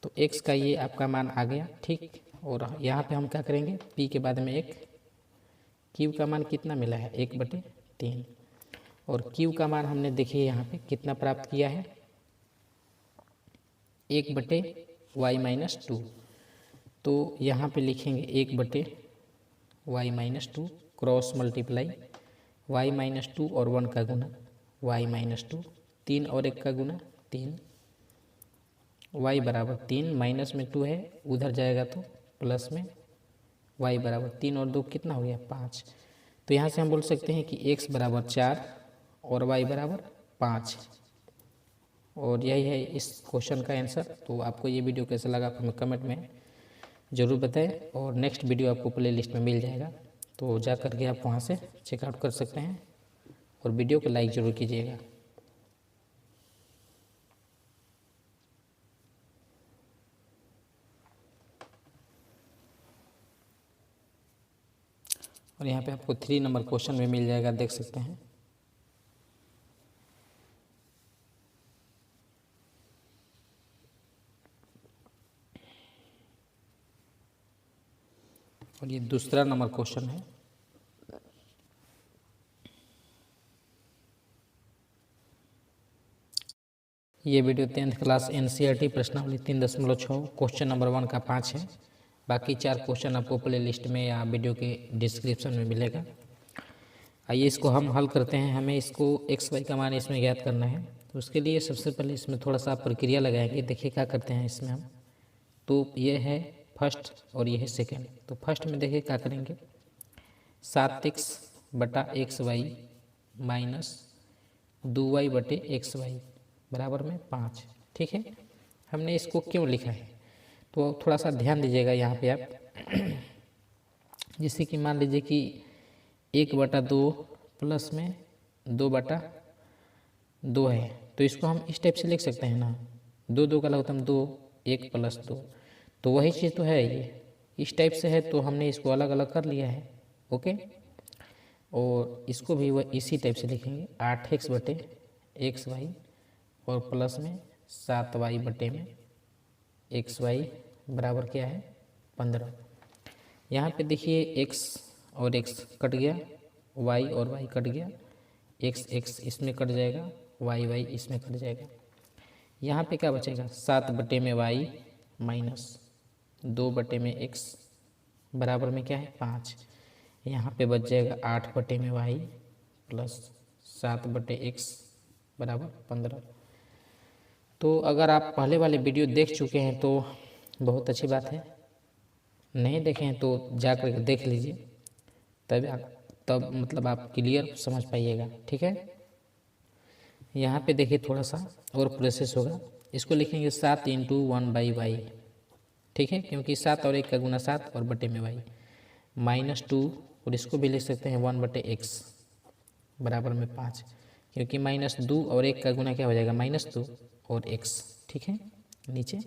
Speaker 1: तो x का ये आपका मान आ गया। ठीक, और यहाँ पे हम क्या करेंगे p के बाद में 1, q का मान कितना मिला है 1/3 और q का मान हमने देखिए यहाँ पे कितना प्राप्त किया है 1/y-2। तो यहाँ पे लिखेंगे 1/y-2 क्रॉस मल्टीप्लाई y-2 और 1 का गुना y-2, 3 और 1 का गुना 3, y बराबर 3, माइनस में 2 है उधर जाएगा तो प्लस में, y बराबर 3 और 2 कितना हो गया 5। तो यहाँ से हम बोल सकते हैं कि x बराबर 4 और y बराबर 5, और यही है इस क्वेश्चन का आंसर। तो आपको ये वीडियो कैसा लगा आप हमें कमेंट में ज़रूर बताएं, और नेक्स्ट वीडियो आपको प्ले लिस्ट में मिल जाएगा, तो जा करके आप वहाँ से चेकआउट कर सकते हैं, और वीडियो को लाइक ज़रूर कीजिएगा। और यहाँ पे आपको 3 नंबर क्वेश्चन में मिल जाएगा, देख सकते हैं। और ये दूसरा नंबर क्वेश्चन है। ये वीडियो 10th क्लास NCERT प्रश्नावली 3.6 क्वेश्चन नंबर 1 का 5 है। बाकी 4 क्वेश्चन आपको प्ले लिस्ट में या वीडियो के डिस्क्रिप्शन में मिलेगा। आइए इसको हम हल करते हैं। हमें इसको एक्स वाई का मान इसमें ज्ञात करना है, तो उसके लिए सबसे पहले इसमें थोड़ा सा प्रक्रिया लगाएंगे। देखिए क्या करते हैं इसमें हम, तो ये है फर्स्ट और ये है सेकेंड। तो फर्स्ट में देखिए क्या करेंगे 7x/xy माइनस 2y/xy बराबर में 5। ठीक है, हमने इसको क्यों लिखा है तो थोड़ा सा ध्यान दीजिएगा यहाँ पे आप। जैसे कि मान लीजिए कि 1/2 प्लस में 2/2 है, तो इसको हम इस टाइप से लिख सकते हैं ना, 2 2 का लघुत्तम 2, 1 + 2। तो वही चीज़ तो है, ये इस टाइप से है, तो हमने इसको अलग अलग कर लिया है। ओके, और इसको भी वह इसी टाइप से लिखेंगे 8x/xy और प्लस में 7y/xy बराबर क्या है 15। यहाँ पे देखिए x और x कट गया, y और y कट गया, x इसमें कट जाएगा, y इसमें कट जाएगा। यहाँ पे क्या बचेगा 7/y माइनस 2/x बराबर में क्या है 5। यहाँ पे बच जाएगा 8 बटे में वाई प्लस 7 बटे एक्स बराबर 15। तो अगर आप पहले वाले वीडियो देख चुके हैं तो बहुत अच्छी बात है, नहीं देखे हैं तो जा कर के देख लीजिए, तब मतलब आप क्लियर समझ पाइएगा। ठीक है, यहाँ पे देखिए थोड़ा सा और प्रोसेस होगा। इसको लिखेंगे 7 इंटू 1/y। ठीक है, क्योंकि 7 और 1 का गुना 7 और बटे में y -2, और इसको भी लिख सकते हैं 1 बटे एक्स बराबर में 5, क्योंकि -2 और 1 का गुना क्या हो जाएगा -2 और x। ठीक है, नीचे,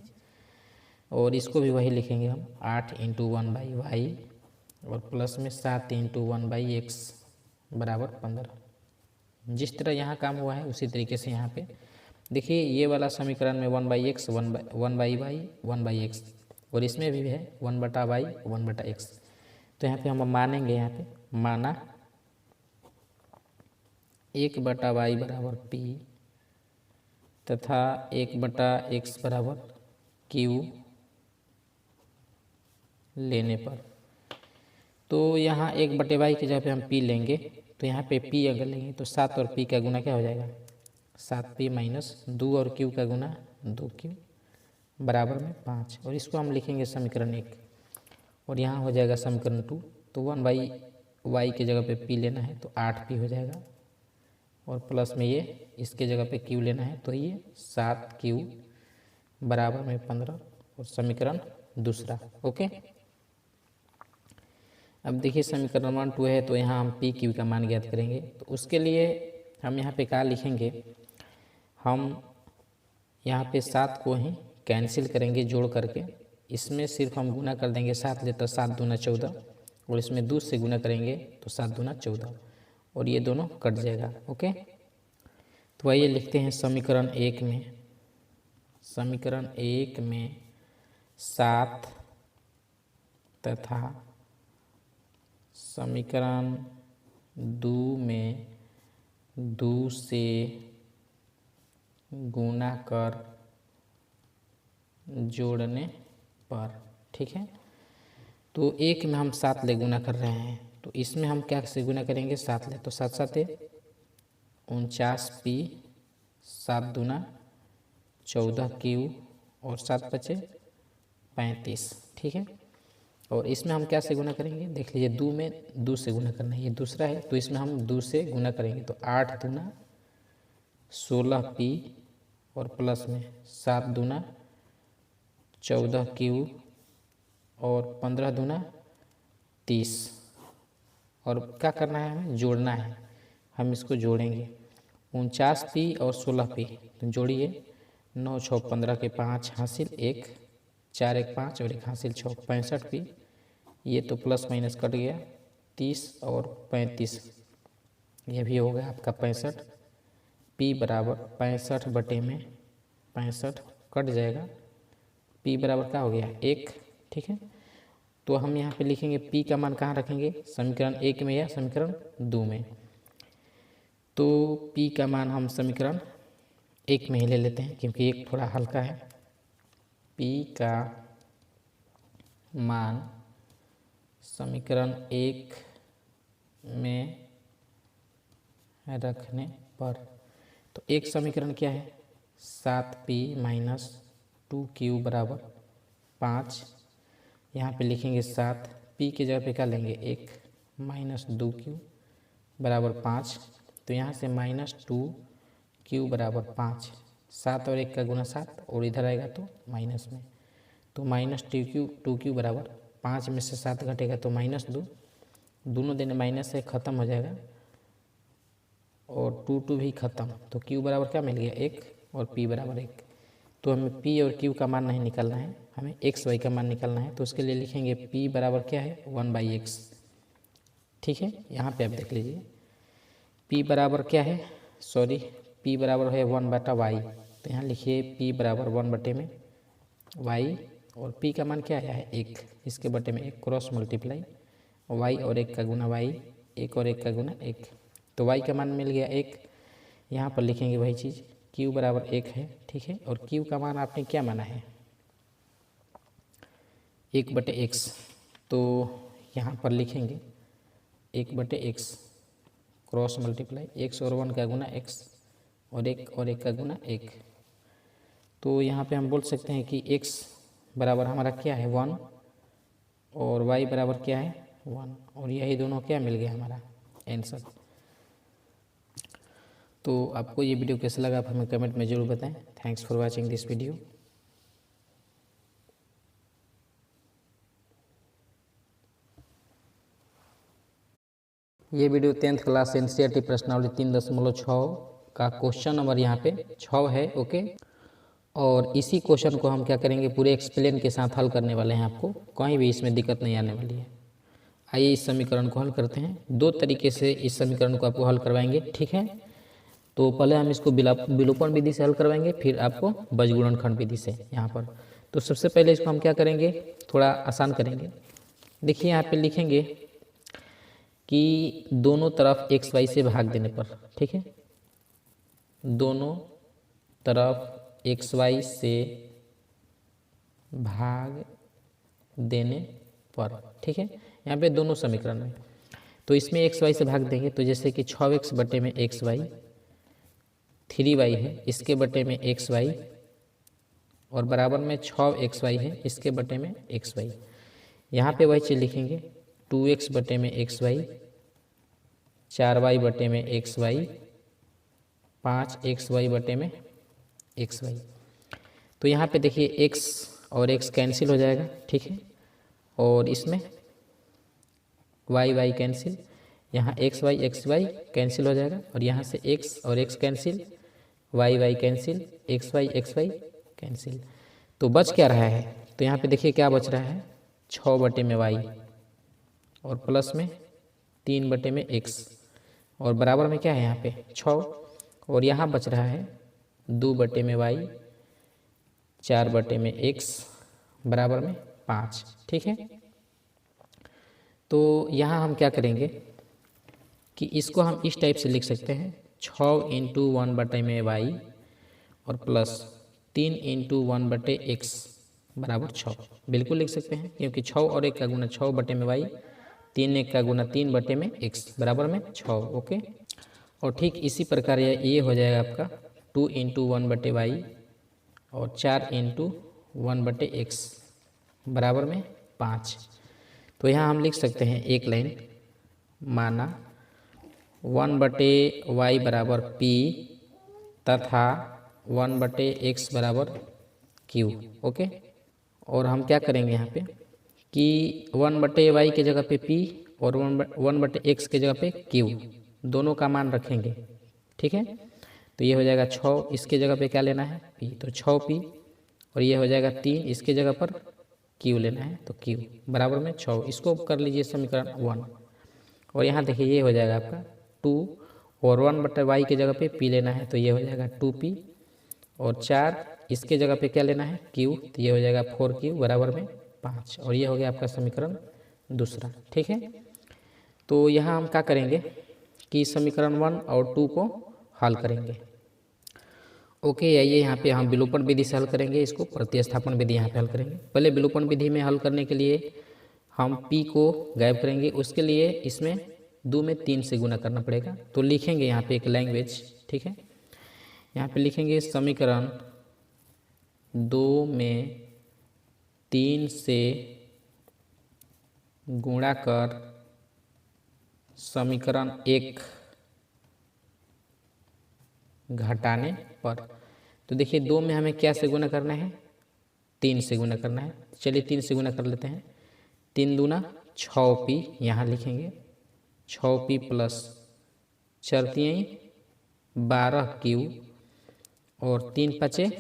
Speaker 1: और इसको भी वही लिखेंगे हम 8 इंटू 1/y और प्लस में 7 इंटू 1/x बराबर 15। जिस तरह यहाँ काम हुआ है उसी तरीके से यहाँ पे देखिए, ये वाला समीकरण में 1/x 1/y 1/x, और इसमें भी है 1/y 1/x। तो यहाँ पे हम मानेंगे, यहाँ पे माना 1/y बराबर p तथा 1/x बराबर q लेने पर। तो यहाँ 1/y की जगह पे हम p लेंगे, तो यहाँ पे p अगर लेंगे तो 7 और p का गुना क्या हो जाएगा 7p माइनस 2 और q का गुना 2q बराबर में 5, और इसको हम लिखेंगे समीकरण 1, और यहाँ हो जाएगा समीकरण 2। तो 1/y की जगह पे p लेना है तो 8p हो जाएगा, और प्लस में ये इसके जगह पे q लेना है तो ये 7q बराबर में 15, और समीकरण दूसरा। ओके, अब देखिए समीकरण 1 2 है, तो यहाँ हम पी क्यू का मान ज्ञात करेंगे। तो उसके लिए हम यहाँ पे क्या लिखेंगे, हम यहाँ पे 7 को ही कैंसिल करेंगे जोड़ करके, इसमें सिर्फ हम गुना कर देंगे, 7 लेते 7 दूना 14, और इसमें 2 से गुना करेंगे तो 7 दूना 14, और ये दोनों कट जाएगा। ओके, तो आइए लिखते हैं समीकरण 1 में, समीकरण 1 में 7 तथा समीकरण 2 में 2 से गुना कर जोड़ने पर। ठीक है, तो 1 में हम 7 ले गुना कर रहे हैं, तो इसमें हम क्या से गुना करेंगे 7 ले, तो 7 7 49p 7 दूना 14q और 7 बचे 35। ठीक है, और इसमें हम क्या से गुना करेंगे, देख लीजिए 2 में 2 से गुना करना है, ये दूसरा है, तो इसमें हम 2 से गुना करेंगे तो 8 दूना 16p और प्लस में 7 दूना 14q और 15 दूना 30, और क्या करना है हमें जोड़ना है, हम इसको जोड़ेंगे 49p और 16p, तो जोड़िए 9 6 15 के 5 हासिल 1 4 1 5 और 1 हासिल 6 65p, ये तो प्लस माइनस कट गया 30 और 35, ये भी हो गया आपका 65, p बराबर 65 बटे में 65 कट जाएगा, p बराबर क्या हो गया 1। ठीक है, तो हम यहाँ पे लिखेंगे p का मान कहाँ रखेंगे, समीकरण 1 में या समीकरण 2 में। तो p का मान हम समीकरण 1 में ही ले लेते हैं, क्योंकि 1 थोड़ा हल्का है। p का मान समीकरण 1 में रखने पर, तो एक समीकरण क्या है 7p माइनस 2q बराबर 5, यहाँ पे लिखेंगे 7, p की जगह पे क्या लेंगे 1 माइनस 2q बराबर 5, तो यहाँ से -2q बराबर 5, 7 और 1 का गुना 7, और इधर आएगा तो माइनस में, तो -2q बराबर 5 में से 7 घटेगा तो -2, दोनों दिन माइनस से ख़त्म हो जाएगा, और 2 भी ख़त्म, तो q बराबर क्या मिल गया 1 और p बराबर 1। तो हमें p और q का मान नहीं निकालना है, हमें x y का मान निकालना है, तो उसके लिए लिखेंगे p बराबर क्या है 1/x। ठीक है, यहाँ पे आप देख लीजिए p बराबर क्या है, p बराबर है 1/y, तो यहाँ लिखिए p बराबर 1 बटे में y, और p का मान क्या आया है 1, इसके बटे में 1 क्रॉस मल्टीप्लाई y और 1 का गुना y, 1 और 1 का गुना 1, तो y का मान मिल गया 1। यहाँ पर लिखेंगे वही चीज़, q बराबर 1 है। ठीक है, और q का मान आपने क्या माना है 1/x, तो यहाँ पर लिखेंगे 1/x क्रॉस मल्टीप्लाई x और 1 का गुना x और 1 का गुना 1। तो यहाँ पे हम बोल सकते हैं कि x बराबर हमारा क्या है 1 और y बराबर क्या है 1, और यही दोनों क्या मिल गया हमारा आंसर। तो आपको ये वीडियो कैसा लगा आप हमें कमेंट में ज़रूर बताएं। Thanks for watching this video. ये वीडियो 10th क्लास NCERT प्रश्नावली 3.6 का क्वेश्चन नंबर यहाँ पे 6 है। ओके, और इसी क्वेश्चन को हम क्या करेंगे पूरे एक्सप्लेन के साथ हल करने वाले हैं, आपको कहीं भी इसमें दिक्कत नहीं आने वाली है। आइए इस समीकरण को हल करते हैं। 2 तरीके से इस समीकरण को आपको हल करवाएंगे, ठीक है। तो पहले हम इसको विलोपन विधि से हल करवाएंगे, फिर आपको बीजगुणनखंड विधि से यहाँ पर। तो सबसे पहले इसको हम क्या करेंगे, थोड़ा आसान करेंगे। देखिए यहाँ पे लिखेंगे कि दोनों तरफ x y से भाग देने पर, ठीक है, दोनों तरफ x y से भाग देने पर, ठीक है। यहाँ पे दोनों समीकरण में तो इसमें x y से भाग देंगे, तो जैसे कि 6x बटे में xy 3y है, इसके बटे में xy और बराबर में 6xy है, इसके बटे में xy। यहाँ पे वही चीज़ लिखेंगे 2x बटे में xy 4y बटे में xy 5xy बटे में xy। तो यहाँ पे देखिए x और x कैंसिल हो जाएगा, ठीक है, और इसमें y कैंसिल, यहाँ xy कैंसिल हो जाएगा, और यहाँ से x और x cancel, y cancel, xy cancel. तो बच क्या रहा है, तो यहाँ पे देखिए क्या बच रहा है 6 बटे में y और प्लस में 3 बटे में x और बराबर में क्या है यहाँ पे 6, और यहाँ बच रहा है 2 बटे में y 4 बटे में x बराबर में 5, ठीक है। तो यहाँ हम क्या करेंगे कि इसको हम इस टाइप से लिख सकते हैं 6 × 1 बटे में y और प्लस 3 × 1 बटे x बराबर 6, बिल्कुल लिख सकते हैं, क्योंकि 6 और 1 का गुना 6 बटे में y, 3 1 का गुना 3 बटे में x बराबर में 6। ओके, और ठीक इसी प्रकार ये हो जाएगा आपका 2 × 1 बटे y और 4 × 1 बटे x बराबर में 5। तो यहाँ हम लिख सकते हैं एक लाइन, माना 1 बटे y बराबर p तथा 1 बटे x बराबर q। ओके, और हम क्या करेंगे यहाँ पे कि 1 बटे y के जगह पे p और 1 बटे x के जगह पे q दोनों का मान रखेंगे, ठीक है। तो ये हो जाएगा 6, इसके जगह पे क्या लेना है p, तो 6p, और ये हो जाएगा 3, इसके जगह पर q लेना है, तो q बराबर में 6। इसको कर लीजिए समीकरण 1, और यहाँ देखिए ये हो जाएगा आपका 2, और 1 बटे y के जगह पे p लेना है, तो ये हो जाएगा 2p, और 4 इसके जगह पे क्या लेना है q, तो ये हो जाएगा 4q बराबर में 5, और ये हो गया आपका समीकरण दूसरा, ठीक है। तो यहाँ हम क्या करेंगे कि समीकरण 1 और 2 को हल करेंगे। ओके, आइए यहाँ पे हम विलोपन विधि से हल करेंगे, इसको प्रतिस्थापन विधि यहाँ पे हल करेंगे। पहले विलोपन विधि में हल करने के लिए हम p को गायब करेंगे, उसके लिए इसमें 2 में 3 से गुना करना पड़ेगा। तो लिखेंगे यहाँ पे एक लैंग्वेज, ठीक है, यहाँ पे लिखेंगे समीकरण 2 में 3 से गुणा कर समीकरण 1 घटाने पर। तो देखिए 2 में हमें क्या से गुना करना है, 3 से गुना करना है। चलिए 3 से गुना कर लेते हैं, 3 दूना 6p, यहाँ लिखेंगे 6p प्लस 4 3 12q और 3 5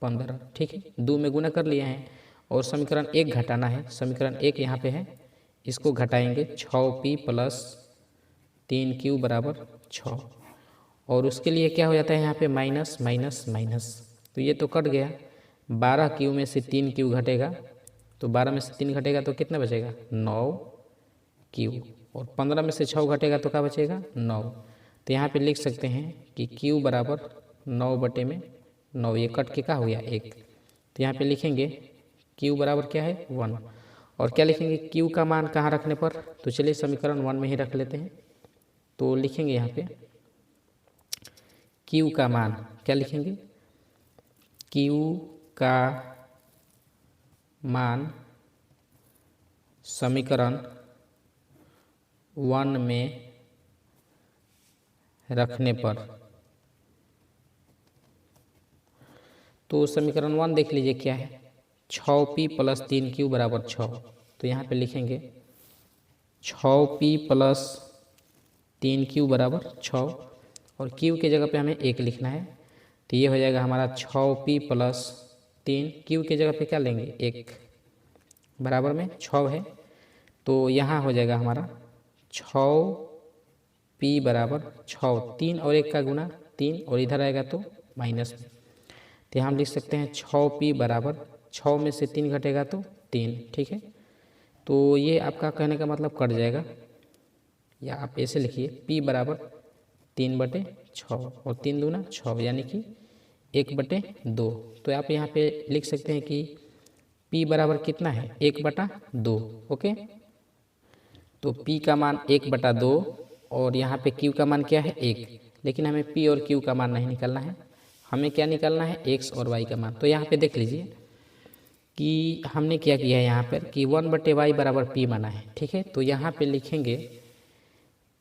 Speaker 1: 15, ठीक है। 2 में गुना कर लिए हैं और समीकरण 1 घटाना है, समीकरण 1 यहाँ पे है, इसको घटाएंगे 6p प्लस 3q बराबर 6, और उसके लिए क्या हो जाता है यहाँ पे माइनस माइनस माइनस, तो ये तो कट गया। 12q में से 3q घटेगा, तो 12 में से 3 घटेगा तो कितना बचेगा 9q, और 15 में से 6 घटेगा तो क्या बचेगा 9। तो यहाँ पे लिख सकते हैं कि q बराबर 9 बटे में 9, ये कट के क्या हो गया 1। तो यहाँ पे लिखेंगे q बराबर क्या है 1, और क्या लिखेंगे क्यू का मान कहाँ रखने पर, तो चलिए समीकरण 1 में ही रख लेते हैं। तो लिखेंगे यहाँ पे क्यू का मान, क्या लिखेंगे क्यू का मान समीकरण 1 में रखने पर। तो समीकरण 1 देख लीजिए क्या है, 6p + 3q = 6। तो यहाँ पे लिखेंगे 6p + 3q = 6 और q के जगह पे हमें 1 लिखना है। तो ये हो जाएगा हमारा 6p + 3, q के जगह पे क्या लेंगे 1, बराबर में 6 है। तो यहाँ हो जाएगा हमारा 6p = 6, 3 और 1 का गुना 3 और इधर आएगा तो माइनस में। तो हम लिख सकते हैं 6p = 6 में से 3 घटेगा तो 3, ठीक है। तो ये आपका कहने का मतलब कट जाएगा, या आप ऐसे लिखिए p = 3/6 और 3 दूना 6 यानी कि 1/2। तो आप यहाँ पे लिख सकते हैं कि p बराबर कितना है 1/2, ओके। तो p का मान 1/2 और यहाँ पे q का मान क्या है 1, लेकिन हमें p और q का मान नहीं निकालना है, हमें क्या निकालना है x और y का मान। तो यहाँ पे देख लीजिए कि हमने क्या किया है यहाँ पर कि 1/y = p माना है, ठीक है। तो यहाँ पे लिखेंगे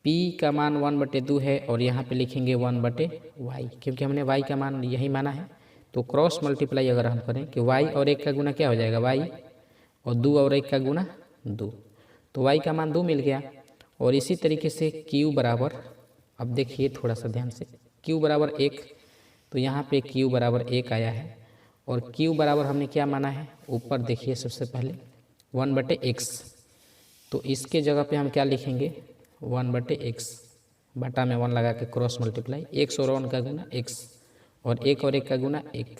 Speaker 1: p का मान 1/2 है और यहाँ पे लिखेंगे 1/y, क्योंकि हमने y का मान यही माना है। तो क्रॉस मल्टीप्लाई अगर हम करें कि y और 1 का गुना क्या हो जाएगा y, और 2 और 1 का गुना 2, तो y का मान 2 मिल गया। और इसी तरीके से q बराबर, अब देखिए थोड़ा सा ध्यान से, q = 1, तो यहाँ पे q = 1 आया है। और q बराबर हमने क्या माना है, ऊपर देखिए सबसे पहले 1/x, तो इसके जगह पे हम क्या लिखेंगे 1/x, बटा में 1 लगा के क्रॉस मल्टीप्लाई, x और 1 का गुना x और 1 और 1 का गुना 1।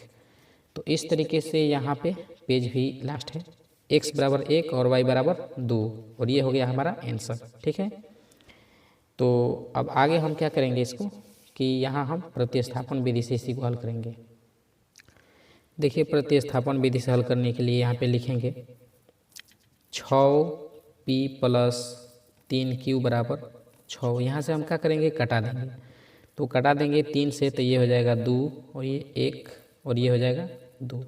Speaker 1: तो इस तरीके से यहाँ पे पेज भी लास्ट है, x = 1 और y = 2, और ये हो गया हमारा आंसर, ठीक है। तो अब आगे हम क्या करेंगे इसको कि यहाँ हम प्रतिस्थापन विधि से इसी को हल करेंगे। देखिए प्रतिस्थापन विधि से हल करने के लिए यहाँ पे लिखेंगे 6p + 3q = 6। यहाँ से हम क्या करेंगे कटा देंगे, तो कटा देंगे 3 से, तो ये हो जाएगा 2 और ये 1 और ये हो जाएगा 2।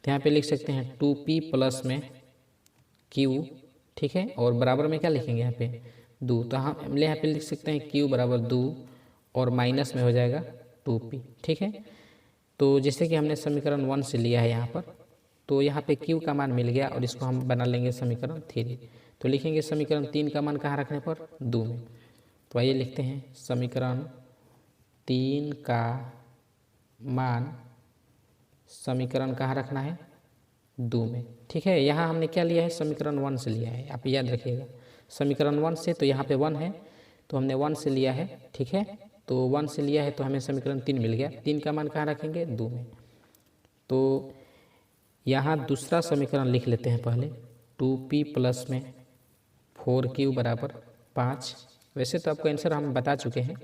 Speaker 1: तो यहाँ पे लिख सकते हैं 2p + में q, ठीक है, और बराबर में क्या लिखेंगे यहाँ पे 2। तो हम यहाँ पे लिख सकते हैं q = 2 और माइनस में हो जाएगा 2p, ठीक है। तो जैसे कि हमने समीकरण 1 से लिया है यहाँ पर, तो यहाँ पे q का मान मिल गया और इसको हम बना लेंगे समीकरण 3। तो लिखेंगे समीकरण 3 का मान कहाँ रखने पर 2 में। तो आइए लिखते हैं समीकरण 3 का मान समीकरण कहाँ रखना है 2 में, ठीक है। यहाँ हमने क्या लिया है समीकरण 1 से लिया है, आप याद रखिएगा समीकरण 1 से, तो यहाँ पे 1 है तो हमने 1 से लिया है, ठीक है। तो 1 से लिया है तो हमें समीकरण 3 मिल गया। 3 का मान कहाँ रखेंगे 2 में। तो यहाँ दूसरा समीकरण लिख लेते हैं पहले, 2p + में 4q = 5। वैसे तो आपको आंसर हम बता चुके हैं,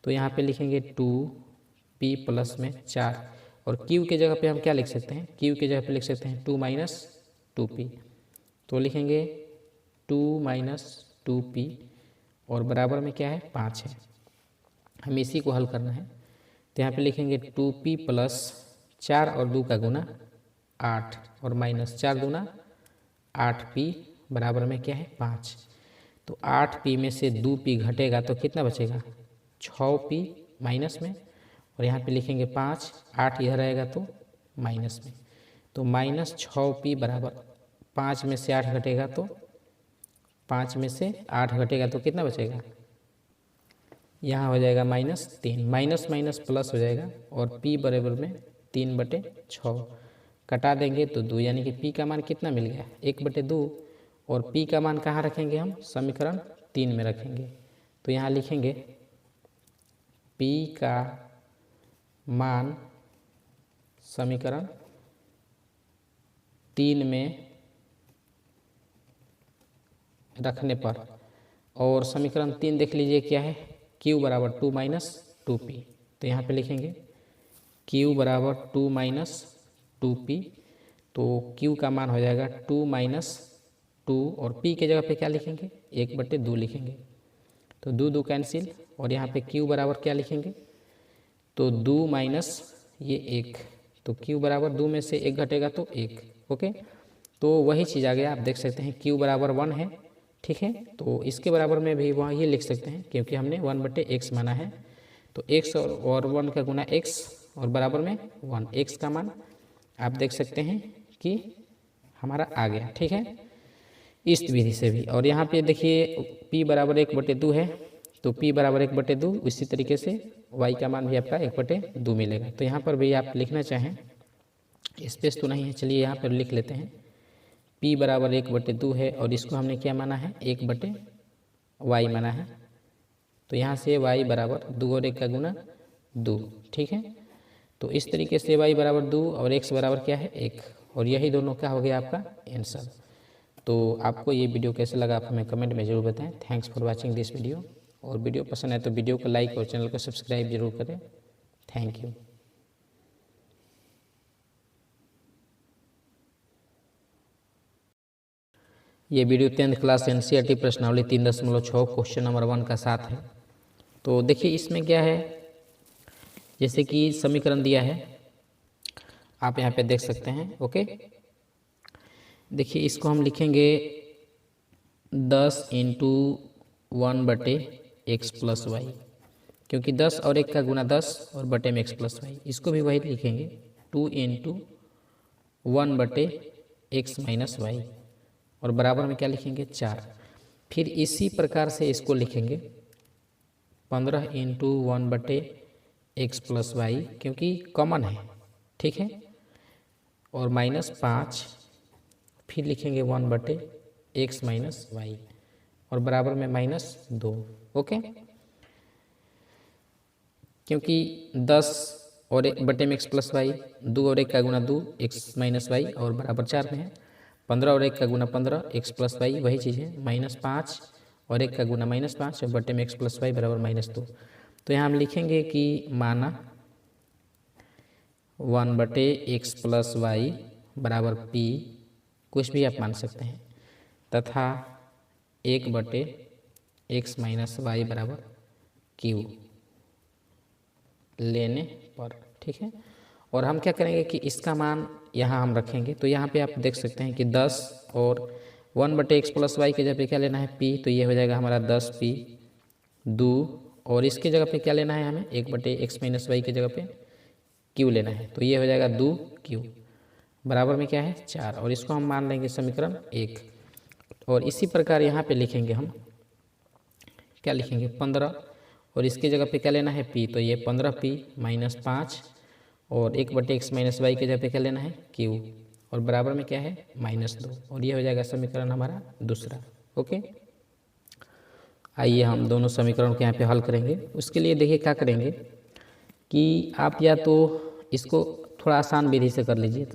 Speaker 1: तो यहाँ पे लिखेंगे 2p + में 4 और q के जगह पे हम क्या लिख सकते हैं, q के जगह पे लिख सकते हैं 2 - 2p। तो लिखेंगे 2 - 2p और बराबर में क्या है 5 है, हमें इसी को हल करना है। तो यहाँ पे लिखेंगे 2p + 4 और 2 का गुना 8 और -4 दूना 8p बराबर में क्या है 5। तो 8p में से 2p घटेगा तो कितना बचेगा 6p माइनस में, और यहाँ पे लिखेंगे 5, 8 इधर आएगा तो माइनस में। तो -6p = 5 में से 8 घटेगा तो 5 में से 8 घटेगा तो कितना बचेगा, यहाँ हो जाएगा -3, माइनस माइनस प्लस हो जाएगा और p बराबर में 3/6 कटा देंगे तो 2, यानी कि p का मान कितना मिल गया 1/2। और p का मान कहाँ रखेंगे हम समीकरण 3 में रखेंगे। तो यहाँ लिखेंगे p का मान समीकरण 3 में रखने पर, और समीकरण 3 देख लीजिए क्या है q = 2 - 2p। तो यहाँ पे लिखेंगे q = 2 - 2p। तो q का मान हो जाएगा 2 - 2 और p के जगह पे क्या लिखेंगे 1/2 लिखेंगे। तो 2 कैंसिल और यहाँ पे q बराबर क्या लिखेंगे तो 2 माइनस ये 1, तो q बराबर 2 में से 1 घटेगा तो 1। ओके, तो वही चीज़ आ गया, आप देख सकते हैं q बराबर 1 है। ठीक है, तो इसके बराबर में भी वहाँ ये लिख सकते हैं क्योंकि हमने 1/x माना है। तो x और 1 का गुना x और बराबर में 1, x का मान आप देख सकते हैं कि हमारा आ गया। ठीक है, इस विधि से भी। और यहाँ पे देखिए p बराबर 1/2 है, तो p बराबर 1/2, इसी तरीके से y का मान भी आपका 1/2 मिलेगा। तो यहाँ पर भी आप लिखना चाहें, स्पेस तो नहीं है, चलिए यहाँ पर लिख लेते हैं p बराबर 1/2 है और इसको हमने क्या माना है 1/y माना है। तो यहाँ से y बराबर 2 और 1 का गुना 2। ठीक है, तो इस तरीके से y बराबर 2 और x बराबर क्या है 1, और यही दोनों क्या हो गया आपका आंसर। तो आपको ये वीडियो कैसे लगा आप हमें कमेंट में ज़रूर बताएं। Thanks for watching this video, और वीडियो पसंद आए तो वीडियो को लाइक और चैनल को सब्सक्राइब जरूर करें। Thank you. ये वीडियो 10th क्लास एनसीईआरटी प्रश्नावली 3.6 क्वेश्चन नंबर 1 का साथ है। तो देखिए इसमें क्या है, जैसे कि समीकरण दिया है, आप यहाँ पे देख सकते हैं। ओके, देखिए इसको हम लिखेंगे 10 इंटू 1/x प्लस वाई, क्योंकि 10 और 1 का गुना 10 और बटे में x प्लस वाई। इसको भी वही लिखेंगे 2 इंटू 1/x माइनस वाई, और बराबर में क्या लिखेंगे 4। फिर इसी प्रकार से इसको लिखेंगे 15 इंटू 1/x प्लस वाई, क्योंकि कॉमन है। ठीक है, और -5, फिर लिखेंगे 1/x माइनस वाई, और बराबर में -2। ओके, क्योंकि 10 और 1 बटे में x प्लस वाई, 2 और 1 का गुना 2 x माइनस वाई, और बराबर 4 में है। 15 और 1 का गुना 15 x प्लस वाई, वही चीज़ है। -5 और 1 का गुना -5 और बटे में x प्लस वाई बराबर -2। तो यहाँ हम लिखेंगे कि माना 1/x प्लस वाई बराबर p, कुछ भी आप मान सकते हैं, तथा 1/x माइनस वाई बराबर q लेने पर। ठीक है, और हम क्या करेंगे कि इसका मान यहाँ हम रखेंगे। तो यहाँ पे आप देख सकते हैं कि 10 और 1/x प्लस वाई के जगह पे क्या लेना है p, तो ये हो जाएगा हमारा 10p 2, और इसके जगह पे क्या लेना है हमें 1/x माइनस वाई के जगह पे q लेना है, तो ये हो जाएगा 2q बराबर में क्या है 4, और इसको हम मान लेंगे समीकरण 1। और इसी प्रकार यहाँ पे लिखेंगे हम, क्या लिखेंगे 15, और इसके जगह पे क्या लेना है p, तो ये 15p -5, और 1/x माइनस वाई के जगह पे क्या लेना है q, और बराबर में क्या है -2, और ये हो जाएगा समीकरण हमारा दूसरा। ओके, आइए हम दोनों समीकरण को यहाँ पे हल करेंगे। उसके लिए देखिए क्या करेंगे कि आप या तो इसको थोड़ा आसान विधि से कर लीजिए।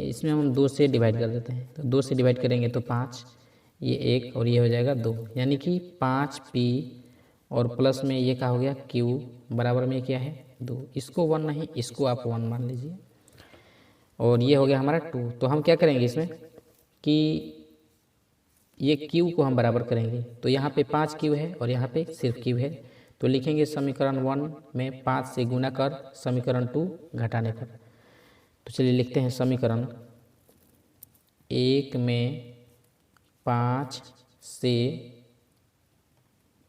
Speaker 1: इसमें हम 2 से डिवाइड कर देते हैं, तो 2 से डिवाइड करेंगे तो 5, ये 1 और ये हो जाएगा 2, यानी कि 5p और प्लस में ये क्या हो गया q बराबर में क्या है 2। इसको 1 नहीं, इसको आप 1 मान लीजिए, और ये हो गया हमारा 2। तो हम क्या करेंगे इसमें कि ये q को हम बराबर करेंगे। तो यहाँ पे 5q है और यहाँ पे सिर्फ q है, तो लिखेंगे समीकरण 1 में 5 से गुना कर समीकरण 2 घटाने पर। तो चलिए लिखते हैं समीकरण 1 में 5 से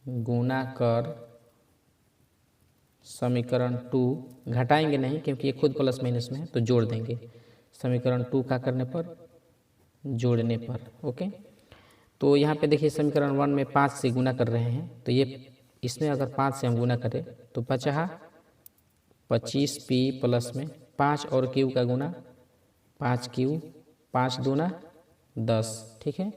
Speaker 1: गुना कर समीकरण 2, घटाएंगे नहीं क्योंकि ये खुद प्लस माइनस में है, तो जोड़ देंगे समीकरण 2 का करने पर, जोड़ने पर। ओके, तो यहाँ पे देखिए समीकरण 1 में 5 से गुना कर रहे हैं, तो ये इसमें अगर 5 से हम गुना करें तो 25p प्लस में 5 और q का गुना 5q, 5 दूना 10। ठीक है,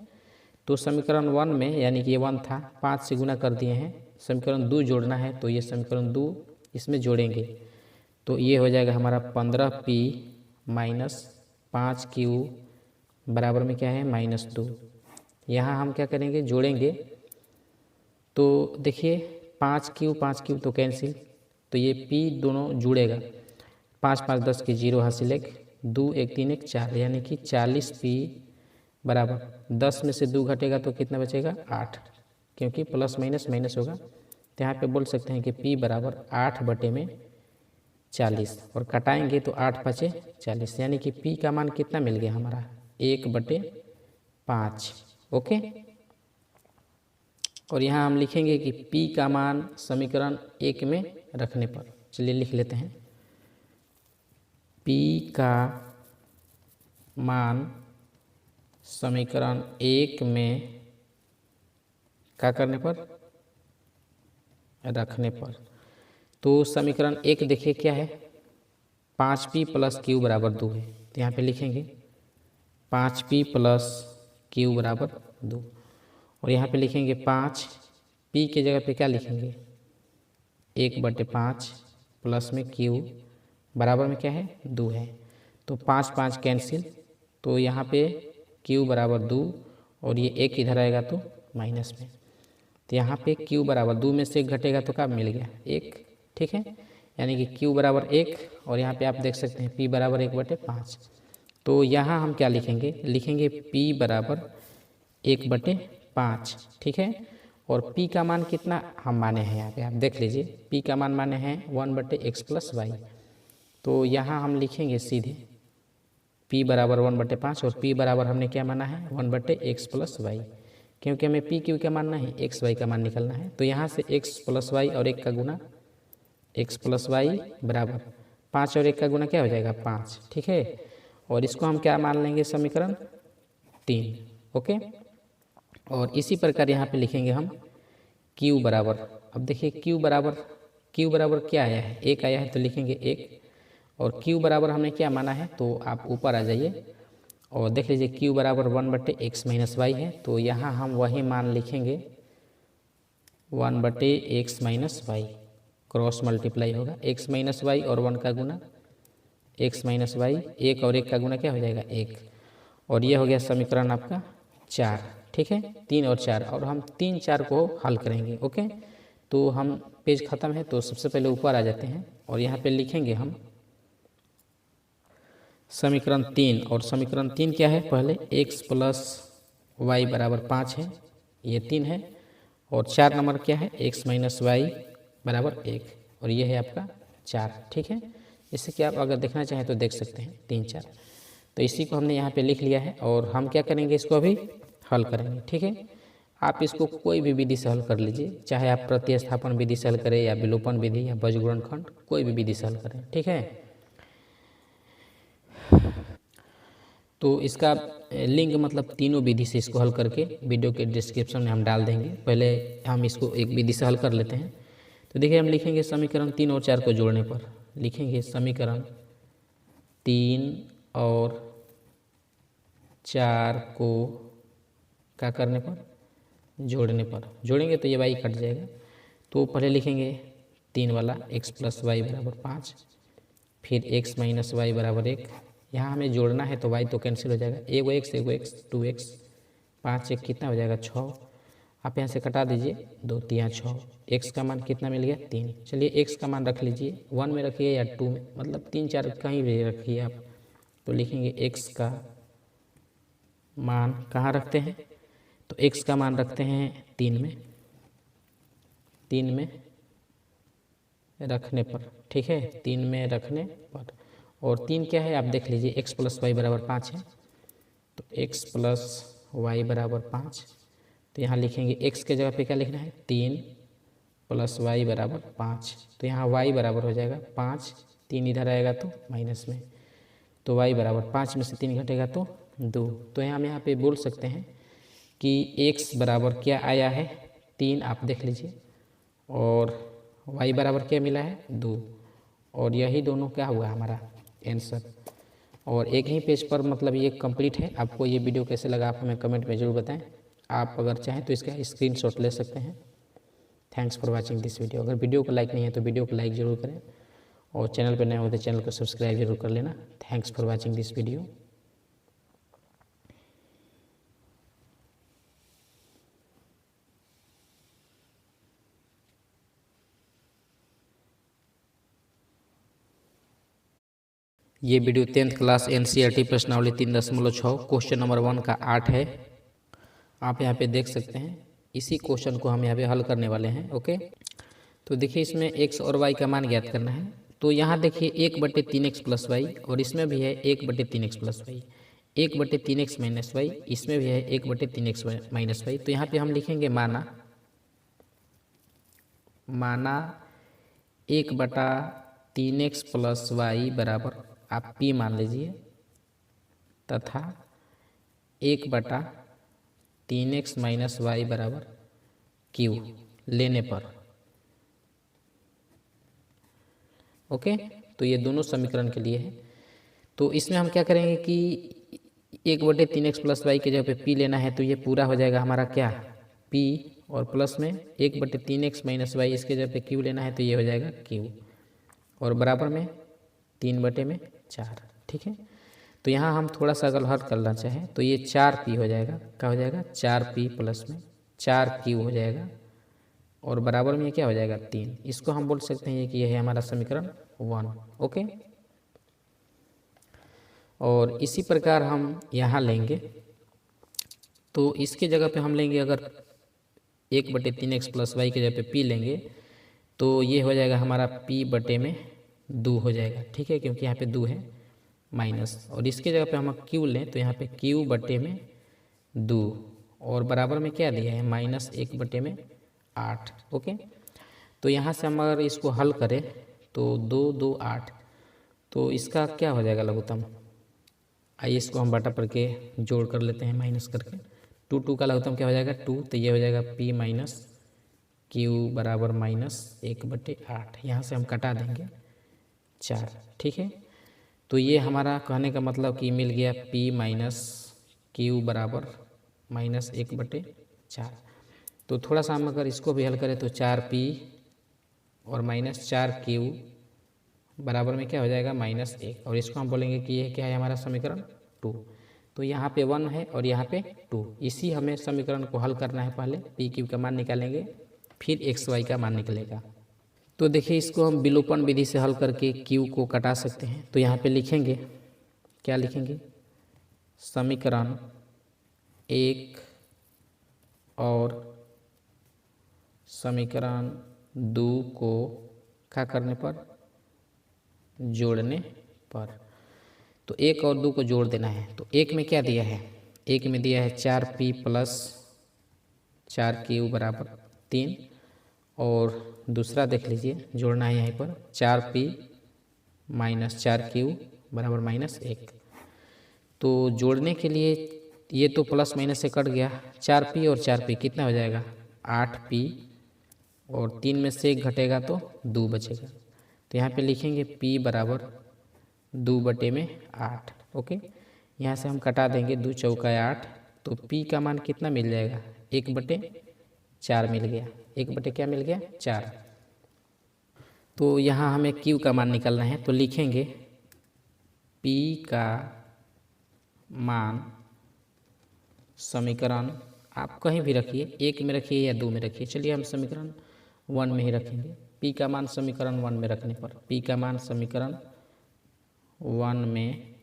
Speaker 1: तो समीकरण 1 में यानी कि ये 1 था, 5 से गुना कर दिए हैं, समीकरण 2 जोड़ना है, तो ये समीकरण 2 इसमें जोड़ेंगे, तो ये हो जाएगा हमारा 15p माइनस 5q बराबर में क्या है -2। यहाँ हम क्या करेंगे जोड़ेंगे, तो देखिए 5q तो कैंसिल, तो ये p दोनों जुड़ेगा, 5 5 10 के 0 हासिल 1, 2 1 3 1 4, यानी कि 40p बराबर 10 में से 2 घटेगा तो कितना बचेगा 8, क्योंकि प्लस माइनस माइनस होगा। तो यहाँ पे बोल सकते हैं कि P बराबर 8/40 और कटाएंगे तो 8 पचे 40, यानी कि P का मान कितना मिल गया हमारा 1/5। ओके, और यहाँ हम लिखेंगे कि P का मान समीकरण 1 में रखने पर, चलिए लिख लेते हैं। P का मान समीकरण 1 में क्या करने पर, रखने पर। तो समीकरण 1 देखिए क्या है, 5P + Q बराबर 2 है। तो यहाँ पे लिखेंगे 5P + Q बराबर 2, और यहाँ पे लिखेंगे 5P के जगह पे क्या लिखेंगे 1/5 प्लस में Q बराबर में क्या है 2 है। तो 5 5 कैंसिल, तो यहाँ पे Q बराबर 2 और ये 1 इधर आएगा तो माइनस में। तो यहाँ पे Q बराबर 2 में से 1 घटेगा तो क्या मिल गया 1, ठीक है, यानी कि Q बराबर 1, और यहाँ पे आप देख सकते हैं P बराबर 1/5। तो यहाँ हम क्या लिखेंगे, लिखेंगे P बराबर 1/5, ठीक है। और P का मान कितना हम माने हैं, यहाँ पे आप देख लीजिए P का मान माने हैं 1/x + y। तो यहाँ हम लिखेंगे सीधे P बराबर 1/5 और P बराबर हमने क्या माना है 1/x + y, क्योंकि हमें P Q क्या मानना है x y का मान निकलना है। तो यहाँ से x + y और 1 का गुना x + y बराबर 5 और 1 का गुना क्या हो जाएगा 5, ठीक है। और इसको हम क्या मान लेंगे समीकरण 3। ओके, और इसी प्रकार यहाँ पे लिखेंगे हम Q बराबर, अब देखिए Q बराबर क्या आया है 1 आया है, तो लिखेंगे 1, और Q बराबर हमने क्या माना है, तो आप ऊपर आ जाइए और देख लीजिए Q बराबर 1/x - y है। तो यहाँ हम वही मान लिखेंगे 1/x - y, क्रॉस मल्टीप्लाई होगा x - y और 1 का गुना x - y, 1 और 1 का गुना क्या हो जाएगा 1, और ये हो गया समीकरण आपका 4, ठीक है। 3 और 4, और हम 3 4 को हल करेंगे। ओके, तो हम पेज ख़त्म है, तो सबसे पहले ऊपर आ जाते हैं और यहाँ पे लिखेंगे हम समीकरण 3, और समीकरण 3 क्या है, पहले x + y बराबर 5 है, ये 3 है, और 4 नंबर क्या है x - y बराबर 1, और ये है आपका 4, ठीक है। इससे कि आप अगर देखना चाहें तो देख सकते हैं 3 4। तो इसी को हमने यहाँ पे लिख लिया है, और हम क्या करेंगे इसको अभी हल करेंगे, ठीक है। आप इसको कोई भी विधि से हल कर लीजिए, चाहे आप प्रतिस्थापन विधि से हल करें या विलोपन विधि या बीजगुणनखंड, कोई भी विधि से हल करें, ठीक है। तो इसका लिंक मतलब तीनों विधि से इसको हल करके वीडियो के डिस्क्रिप्शन में हम डाल देंगे। पहले हम इसको एक विधि से हल कर लेते हैं। तो देखिए हम लिखेंगे समीकरण 3 और 4 को जोड़ने पर, लिखेंगे समीकरण 3 और 4 को क्या करने पर, जोड़ने पर, जोड़ेंगे तो ये y कट जाएगा। तो पहले लिखेंगे 3 वाला x + y बराबर 5, फिर x - y बराबर 1, यहाँ हमें जोड़ना है तो y तो कैंसिल हो जाएगा, एगो x 2x, 5 1 कितना हो जाएगा 6, आप यहाँ से कटा दीजिए 2 3 6, x का मान कितना मिल गया 3। चलिए x का मान रख लीजिए 1 में रखिए या 2 में, मतलब 3 4 कहीं भी रखिए आप। तो लिखेंगे x का मान कहाँ रखते हैं, तो x का मान रखते हैं 3 में, 3 में रखने पर, ठीक है, 3 में रखने पर। और 3 क्या है आप देख लीजिए x + y बराबर 5 है, तो x + y बराबर 5। तो यहाँ लिखेंगे x के जगह पे क्या लिखना है 3 + y बराबर 5। तो यहाँ y बराबर हो जाएगा 5, 3 इधर आएगा तो माइनस में, तो y बराबर 5 में से 3 घटेगा तो 2। तो हम यहाँ पे बोल सकते हैं कि x बराबर क्या आया है 3, आप देख लीजिए, और y बराबर क्या मिला है 2, और यही दोनों क्या हुआ हमारा आंसर। और एक ही पेज पर मतलब ये कंप्लीट है। आपको ये वीडियो कैसे लगा आप हमें कमेंट में ज़रूर बताएं। आप अगर चाहें तो इसका स्क्रीनशॉट ले सकते हैं। Thanks for watching this video. अगर वीडियो को लाइक नहीं है तो वीडियो को लाइक ज़रूर करें, और चैनल पर नए हो तो चैनल को सब्सक्राइब जरूर कर लेना। Thanks for watching this video. ये वीडियो 10th क्लास एनसीईआरटी प्रश्नावली 3.6 क्वेश्चन नंबर 1 का 8 है। आप यहाँ पे देख सकते हैं। इसी क्वेश्चन को हम यहाँ पे हल करने वाले हैं। ओके, तो देखिए इसमें x और y का मान ज्ञात करना है। तो यहाँ देखिए 1/3x प्लस वाई, और इसमें भी है 1/3x plus Y, 1/3x minus Y, इसमें भी है 1/3x माइनस वाई। तो यहाँ पे हम लिखेंगे माना 1/3x प्लस वाई बराबर आप p मान लीजिए, तथा 1/3x माइनस वाई बराबर q लेने पर। ओके, तो ये दोनों समीकरण के लिए है। तो इसमें हम क्या करेंगे कि 1/3x प्लस वाई के जगह पे p लेना है, तो ये पूरा हो जाएगा हमारा क्या p, और प्लस में 1/3x माइनस वाई इसके जगह पे q लेना है, तो ये हो जाएगा q, और बराबर में 3/4। ठीक है, तो यहाँ हम थोड़ा सा अगर हल करना चाहें तो ये 4p हो जाएगा। क्या हो जाएगा 4p प्लस में 4q हो जाएगा, और बराबर में क्या हो जाएगा 3। इसको हम बोल सकते हैं कि यह है हमारा समीकरण 1। ओके, और इसी प्रकार हम यहाँ लेंगे, तो इसके जगह पे हम लेंगे अगर 1/3x प्लस वाई के जगह पे p लेंगे, तो ये हो जाएगा हमारा p/2 हो जाएगा। ठीक है, क्योंकि यहाँ पे 2 है माइनस, और इसके जगह पे हम q लें तो यहाँ पे q/2, और बराबर में क्या दिया है -1/8। ओके, तो यहाँ से हम अगर इसको हल करें तो 2 2 8, तो इसका क्या हो जाएगा लघुत्तम। आइए इसको हम बटा पर के जोड़ कर लेते हैं, माइनस करके। 2 2 का लघुत्तम क्या हो जाएगा 2, तो ये हो जाएगा p माइनस q बराबर -1/8। यहाँ से हम कटा देंगे 4। ठीक है, तो ये हमारा कहने का मतलब कि मिल गया p माइनस q बराबर -1/4। तो थोड़ा सा हम अगर इसको भी हल करें तो 4p और -4q बराबर में क्या हो जाएगा -1, और इसको हम बोलेंगे कि ये क्या है हमारा समीकरण 2। तो यहाँ पे 1 है और यहाँ पे 2, इसी हमें समीकरण को हल करना है। पहले p q का मान निकालेंगे, फिर x y का मान निकलेगा। तो देखिए इसको हम विलोपन विधि से हल करके q को कटा सकते हैं। तो यहाँ पे लिखेंगे, क्या लिखेंगे, समीकरण 1 और समीकरण 2 को क्या करने पर, जोड़ने पर। तो 1 और 2 को जोड़ देना है। तो 1 में क्या दिया है, 1 में दिया है 4p प्लस 4q बराबर 3, और दूसरा देख लीजिए जोड़ना है यहाँ पर 4p माइनस 4q बराबर -1। तो जोड़ने के लिए ये तो प्लस माइनस से कट गया, 4p और 4p कितना हो जाएगा 8p, और 3 में से 1 घटेगा तो 2 बचेगा। तो यहाँ पे लिखेंगे p बराबर 2/8। ओके, यहाँ से हम कटा देंगे, 2 चौका 8, तो p का मान कितना मिल जाएगा 1/4 मिल गया। 1 क्या मिल गया 4। तो यहाँ हमें q का मान निकालना है, तो लिखेंगे p का मान समीकरण आप कहीं भी रखिए, 1 में रखिए या 2 में रखिए, चलिए हम समीकरण 1 में ही रखेंगे। p का मान समीकरण 1 में रखने पर, p का मान समीकरण 1 में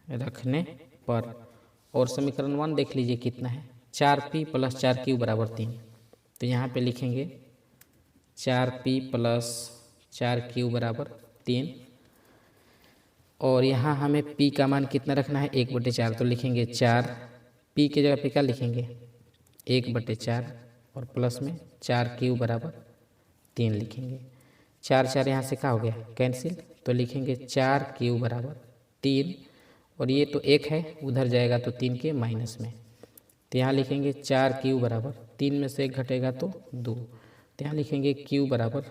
Speaker 1: रखने पर, और समीकरण 1 देख लीजिए कितना है 4p प्लस 4q बराबर 3। तो यहाँ पे लिखेंगे 4p प्लस 4q बराबर 3, और यहाँ हमें p का मान कितना रखना है 1/4। तो लिखेंगे 4, p के जगह पे क्या लिखेंगे 1/4, और प्लस में 4q बराबर 3 लिखेंगे। 4 4 यहाँ से क्या हो गया कैंसिल, तो लिखेंगे 4q बराबर 3, और ये तो 1 है उधर जाएगा तो 3 के माइनस में। तो यहाँ लिखेंगे 4q बराबर 3 में से 1 घटेगा तो 2। तो यहाँ लिखेंगे q बराबर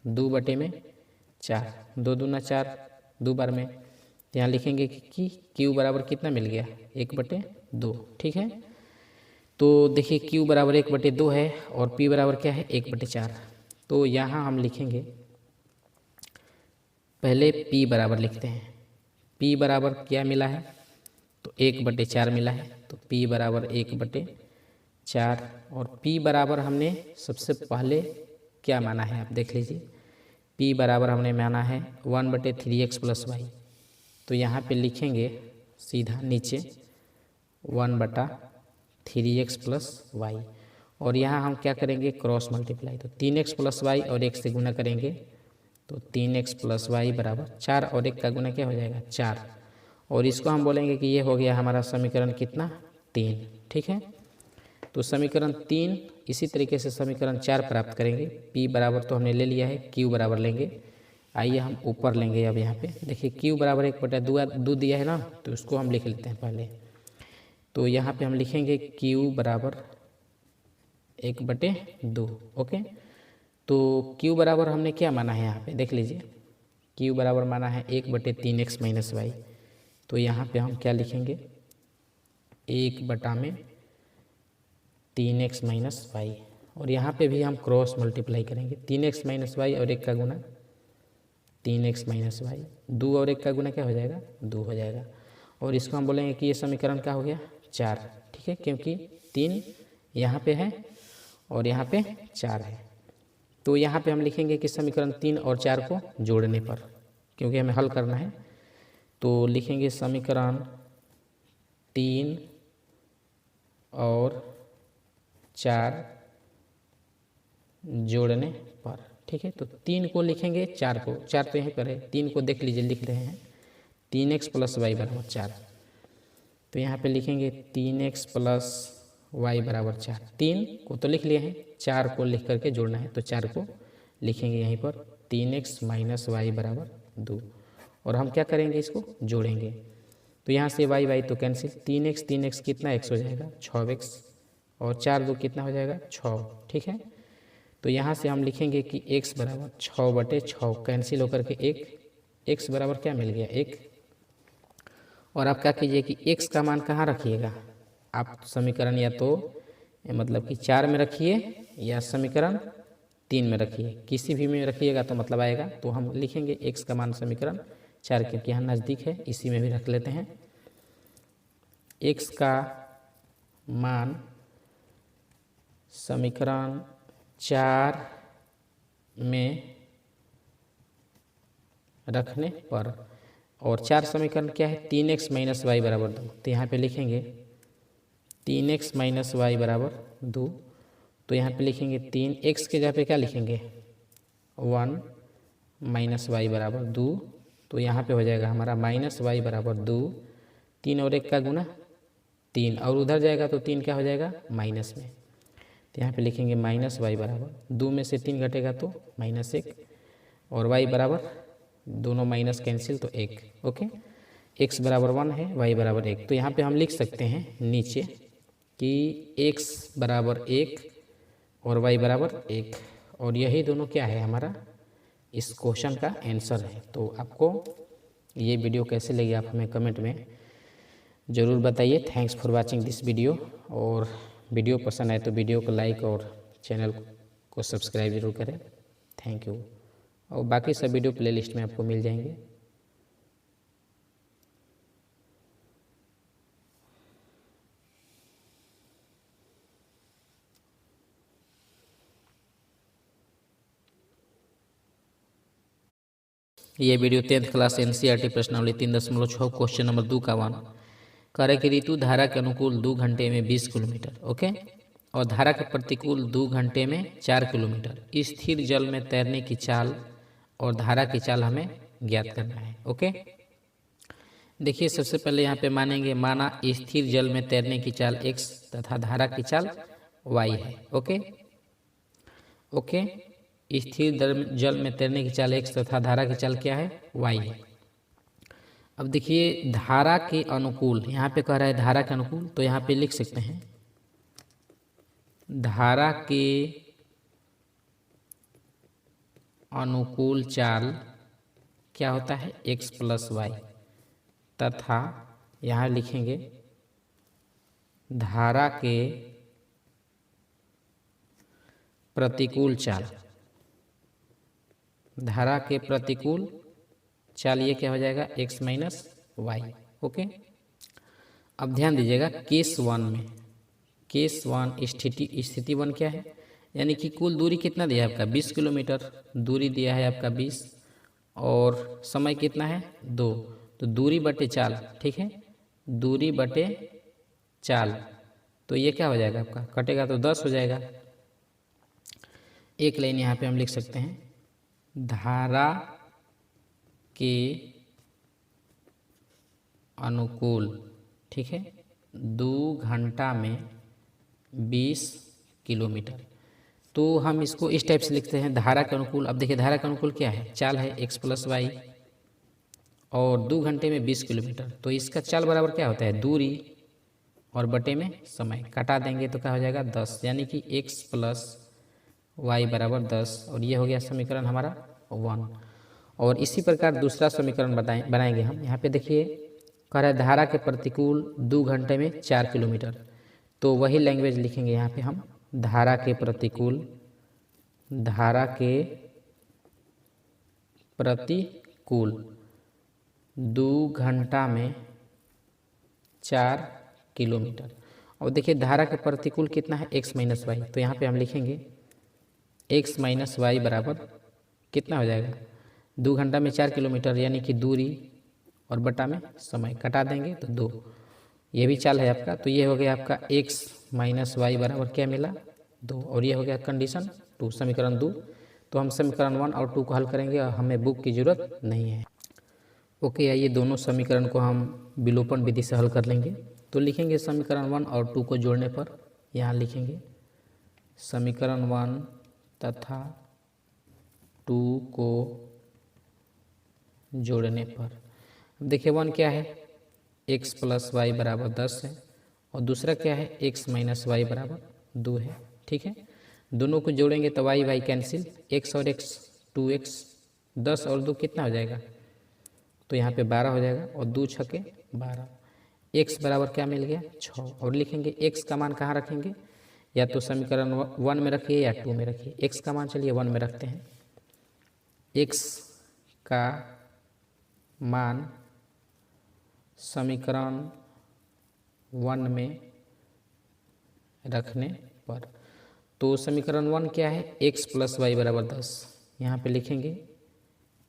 Speaker 1: 2/4, 2 दूना 4, 2 बार में। तो यहाँ लिखेंगे कि q बराबर कितना मिल गया 1/2। ठीक है, तो देखिए q बराबर 1/2 है, और p बराबर क्या है 1/4। तो यहाँ हम लिखेंगे, पहले p बराबर लिखते हैं। p बराबर क्या मिला है, तो 1/4 मिला है, तो p बराबर 1/4, और p बराबर हमने सबसे पहले क्या माना है आप देख लीजिए, p बराबर हमने माना है 1/3x प्लस वाई। तो यहाँ पे लिखेंगे सीधा नीचे 1/3x प्लस वाई, और यहाँ हम क्या करेंगे क्रॉस मल्टीप्लाई, तो 3x प्लस वाई और 1 से गुना करेंगे तो 3x प्लस वाई बराबर 4, और 1 का गुना क्या हो जाएगा 4, और इसको हम बोलेंगे कि ये हो गया हमारा समीकरण कितना 3। ठीक है, तो समीकरण 3, इसी तरीके से समीकरण 4 प्राप्त करेंगे। p बराबर तो हमने ले लिया है, q बराबर लेंगे। आइए हम ऊपर लेंगे। अब यहाँ पे देखिए q बराबर 1/2 दिया है ना, तो उसको हम लिख लेते हैं पहले। तो यहाँ पे हम लिखेंगे q बराबर 1/2। ओके, तो q बराबर हमने क्या माना है यहाँ पे देख लीजिए, q बराबर माना है 1/3x माइनस वाई। तो यहाँ पे हम क्या लिखेंगे 1/3x माइनस वाई, और यहाँ पे भी हम क्रॉस मल्टीप्लाई करेंगे 3x माइनस वाई और 1 का गुना 3x माइनस वाई, 2 और 1 का गुना क्या हो जाएगा 2 हो जाएगा, और इसको हम बोलेंगे कि ये समीकरण क्या हो गया 4। ठीक है, क्योंकि 3 यहाँ पे है और यहाँ पे 4 है। तो यहाँ पे हम लिखेंगे कि समीकरण 3 और 4 को जोड़ने पर, क्योंकि हमें हल करना है, तो लिखेंगे समीकरण 3 और 4 जोड़ने पर। ठीक है, तो 3 को लिखेंगे 4 को, 4 तो यहीं पर है, 3 को देख लीजिए लिख रहे हैं 3x प्लस वाई बराबर 4। तो यहाँ पे लिखेंगे 3x प्लस वाई बराबर 4। 3 को तो लिख लिए हैं, 4 को लिख करके जोड़ना है, तो 4 को लिखेंगे यहीं पर 3x माइनस वाई बराबर 2, और हम क्या करेंगे इसको जोड़ेंगे। तो यहाँ से वाई वाई तो कैंसिल, 3x कितना x हो जाएगा 6x, और 4 2 कितना हो जाएगा 6। ठीक है, तो यहाँ से हम लिखेंगे कि x बराबर 6/6 कैंसिल होकर के 1, x बराबर क्या मिल गया 1। और आप क्या कीजिए कि x का मान कहाँ रखिएगा, आप समीकरण या तो मतलब कि 4 में रखिए या समीकरण 3 में रखिए, किसी भी में रखिएगा तो मतलब आएगा। तो हम लिखेंगे x का मान समीकरण 4, क्योंकि यहाँ नज़दीक है इसी में भी रख लेते हैं। x का मान समीकरण 4 में रखने पर, और 4 समीकरण क्या है 3x माइनस वाई बराबर 2। तो यहाँ पे लिखेंगे 3x माइनस वाई बराबर 2। तो यहाँ पे लिखेंगे 3x के जगह पे क्या लिखेंगे 1 माइनस वाई बराबर 2। तो यहाँ पे हो जाएगा हमारा माइनस वाई बराबर 2, 3 और 1 का गुना 3, और उधर जाएगा तो 3 क्या हो जाएगा माइनस में। तो यहाँ पे लिखेंगे माइनस वाई बराबर 2 में से 3 घटेगा तो -1, और वाई बराबर दोनों माइनस कैंसिल तो 1। ओके, x बराबर 1 है, y बराबर 1। तो यहाँ पे हम लिख सकते हैं नीचे कि x बराबर 1 और y बराबर 1, और यही दोनों क्या है हमारा इस क्वेश्चन का आंसर है। तो आपको ये वीडियो कैसे लगी आप हमें कमेंट में ज़रूर बताइए। Thanks for watching this video, और वीडियो पसंद आए तो वीडियो को लाइक और चैनल को सब्सक्राइब जरूर करें। थैंक यू, और बाकी सब वीडियो प्लेलिस्ट में आपको मिल जाएंगे। ये वीडियो 10th क्लास NCERT प्रश्नावली 3.6 क्वेश्चन नंबर 2 का 1 करे कि ऋतु धारा के अनुकूल 2 घंटे में 20 किलोमीटर, ओके, और धारा के प्रतिकूल 2 घंटे में 4 किलोमीटर स्थिर जल में तैरने की चाल और धारा की चाल हमें ज्ञात करना है। ओके, देखिए सबसे पहले यहाँ पे मानेंगे, माना स्थिर जल में तैरने की चाल x तथा धारा की चाल y है। ओके ओके, स्थिर जल में तैरने की चाल x तथा धारा की चाल क्या है y है। अब देखिए धारा के अनुकूल, यहाँ पे कह रहा है धारा के अनुकूल, तो यहाँ पे लिख सकते हैं धारा के अनुकूल चाल क्या होता है x प्लस वाई, तथा यहाँ लिखेंगे धारा के प्रतिकूल चाल, धारा के प्रतिकूल चाल ये क्या हो जाएगा x माइनस वाई। ओके, अब ध्यान दीजिएगा केस 1 में, केस 1 स्थिति 1 क्या है यानी कि कुल दूरी कितना दिया है आपका 20 किलोमीटर, दूरी दिया है आपका 20 और समय कितना है 2, तो दूरी बटे चाल, ठीक है, दूरी बटे चाल, तो ये क्या हो जाएगा आपका, कटेगा तो 10 हो जाएगा। एक लाइन यहाँ पे हम लिख सकते हैं, धारा के अनुकूल, ठीक है, 2 घंटा में 20 किलोमीटर। तो हम इसको इस टाइप से लिखते हैं, धारा के अनुकूल। अब देखिए धारा के अनुकूल क्या है, चाल है x + y और 2 घंटे में 20 किलोमीटर, तो इसका चाल बराबर क्या होता है, दूरी और बटे में समय, काटा देंगे तो क्या हो जाएगा 10, यानी कि x + y = 10, और ये हो गया समीकरण हमारा 1। और इसी प्रकार दूसरा समीकरण बनाएंगे हम। यहाँ पे देखिए कह रहा है धारा के प्रतिकूल 2 घंटे में 4 किलोमीटर, तो वही लैंग्वेज लिखेंगे यहाँ पे हम, धारा के प्रतिकूल 2 घंटा में 4 किलोमीटर। और देखिए धारा के प्रतिकूल कितना है x - y, तो यहाँ पे हम लिखेंगे x - y बराबर कितना हो जाएगा, 2 घंटा में 4 किलोमीटर यानी कि दूरी और बटा में समय, कटा देंगे तो 2, ये भी चाल है आपका, तो ये हो गया आपका x - y बराबर क्या मिला 2, और ये हो गया कंडीशन 2, समीकरण 2। तो हम समीकरण 1 और 2 को हल करेंगे और हमें बुक की ज़रूरत नहीं है। ओके, आइए दोनों समीकरण को हम विलोपन विधि से हल कर लेंगे। तो लिखेंगे समीकरण 1 और 2 को जोड़ने पर, यहाँ लिखेंगे समीकरण 1 तथा 2 को जोड़ने पर। अब देखिए 1 क्या है, x + y = 10 है, और दूसरा क्या है x - y = 2 है, ठीक है। दोनों को जोड़ेंगे तो y कैंसिल, x और x 2x, 10 और 2 कितना हो जाएगा, तो यहाँ पे 12 हो जाएगा, और 2 × 6 = 12, x बराबर क्या मिल गया 6। और लिखेंगे x का मान कहाँ रखेंगे, या तो समीकरण 1 में रखिए या 2 में रखिए। x का मान चलिए 1 में रखते हैं, x का मान समीकरण 1 में रखने पर, तो समीकरण 1 क्या है, x + y = 10, यहाँ पे लिखेंगे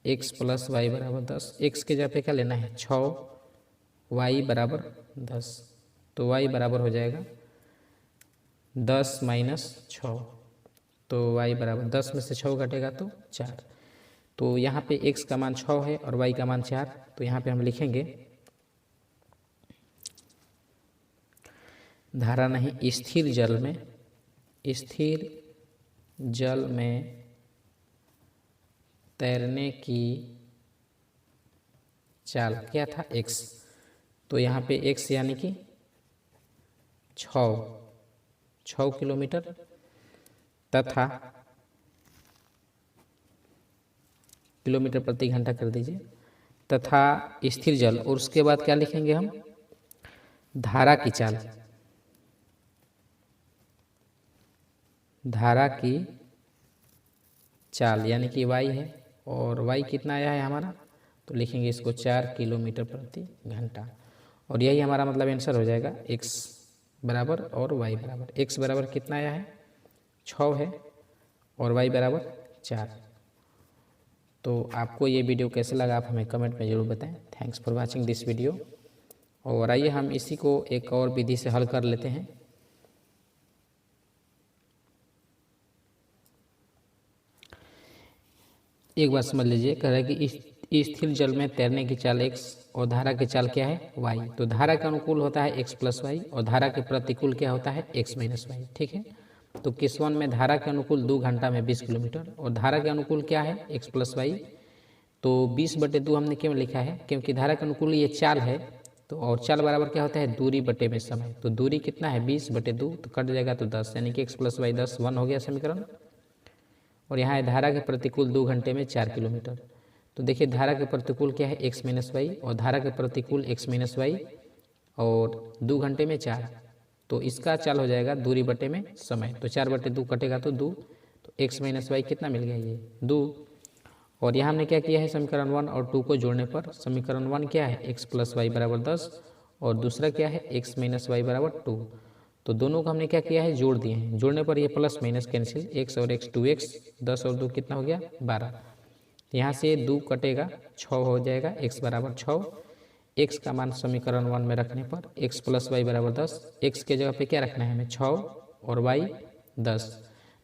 Speaker 1: x + y = 10, x के जगह पे क्या लेना है 6, y = 10, तो y बराबर हो जाएगा 10 - 6, तो y बराबर 10 में से 6 घटेगा तो 4। तो यहाँ पे x का मान 6 है और y का मान 4, तो यहाँ पे हम लिखेंगे धारा नहीं, स्थिर जल में तैरने की चाल क्या था x, तो यहाँ पे x यानी कि 6 किलोमीटर तथा किलोमीटर प्रति घंटा कर दीजिए, तथा स्थिर जल, और उसके बाद क्या लिखेंगे हम, धारा की चाल यानी कि y है, और y कितना आया है हमारा, तो लिखेंगे इसको 4 किलोमीटर प्रति घंटा, और यही हमारा मतलब आंसर हो जाएगा x बराबर और y बराबर। x बराबर कितना आया है 6 है और y बराबर 4। तो आपको ये वीडियो कैसे लगा आप हमें कमेंट में ज़रूर बताएं। Thanks for watching this video. और आइए हम इसी को एक और विधि से हल कर लेते हैं। एक बात समझ लीजिए, कह रहा है कि स्थिर जल में तैरने की चाल x और धारा की चाल क्या है y। तो धारा के अनुकूल होता है x + y और धारा के प्रतिकूल क्या होता है x - y, ठीक है। तो केस 1 में धारा के अनुकूल 2 घंटा में 20 किलोमीटर, और धारा के अनुकूल क्या है x + y, तो 20/2 हमने क्यों लिखा है, क्योंकि धारा के अनुकूल ये चाल है, तो और चाल बराबर क्या होता है दूरी बटे में समय, तो दूरी कितना है 20/2, तो कट जाएगा तो 10, यानी कि x + y 10, 1 हो गया समीकरण। और यहाँ है धारा के प्रतिकूल 2 घंटे में 4 किलोमीटर, तो देखिए धारा के प्रतिकूल क्या है x - y और धारा के प्रतिकूल x - y और 2 घंटे में 4, तो इसका चाल हो जाएगा दूरी बटे में समय, तो 4/2 कटेगा तो 2, तो x - y कितना मिल गया ये 2। और यहाँ हमने क्या किया है समीकरण 1 और 2 को जोड़ने पर, समीकरण 1 क्या है x + y = 10 और दूसरा क्या है x - y = 2, तो दोनों को हमने क्या किया है, जोड़ दिए हैं। जोड़ने पर ये प्लस माइनस कैंसिल, x और x 2x, 10 और 2 कितना हो गया 12। यहाँ से 2 कटेगा, 6 हो जाएगा, x बराबर 6। x का मान समीकरण 1 में रखने पर x प्लस वाई बराबर 10, x के जगह पे क्या रखना है हमें 6 और y 10,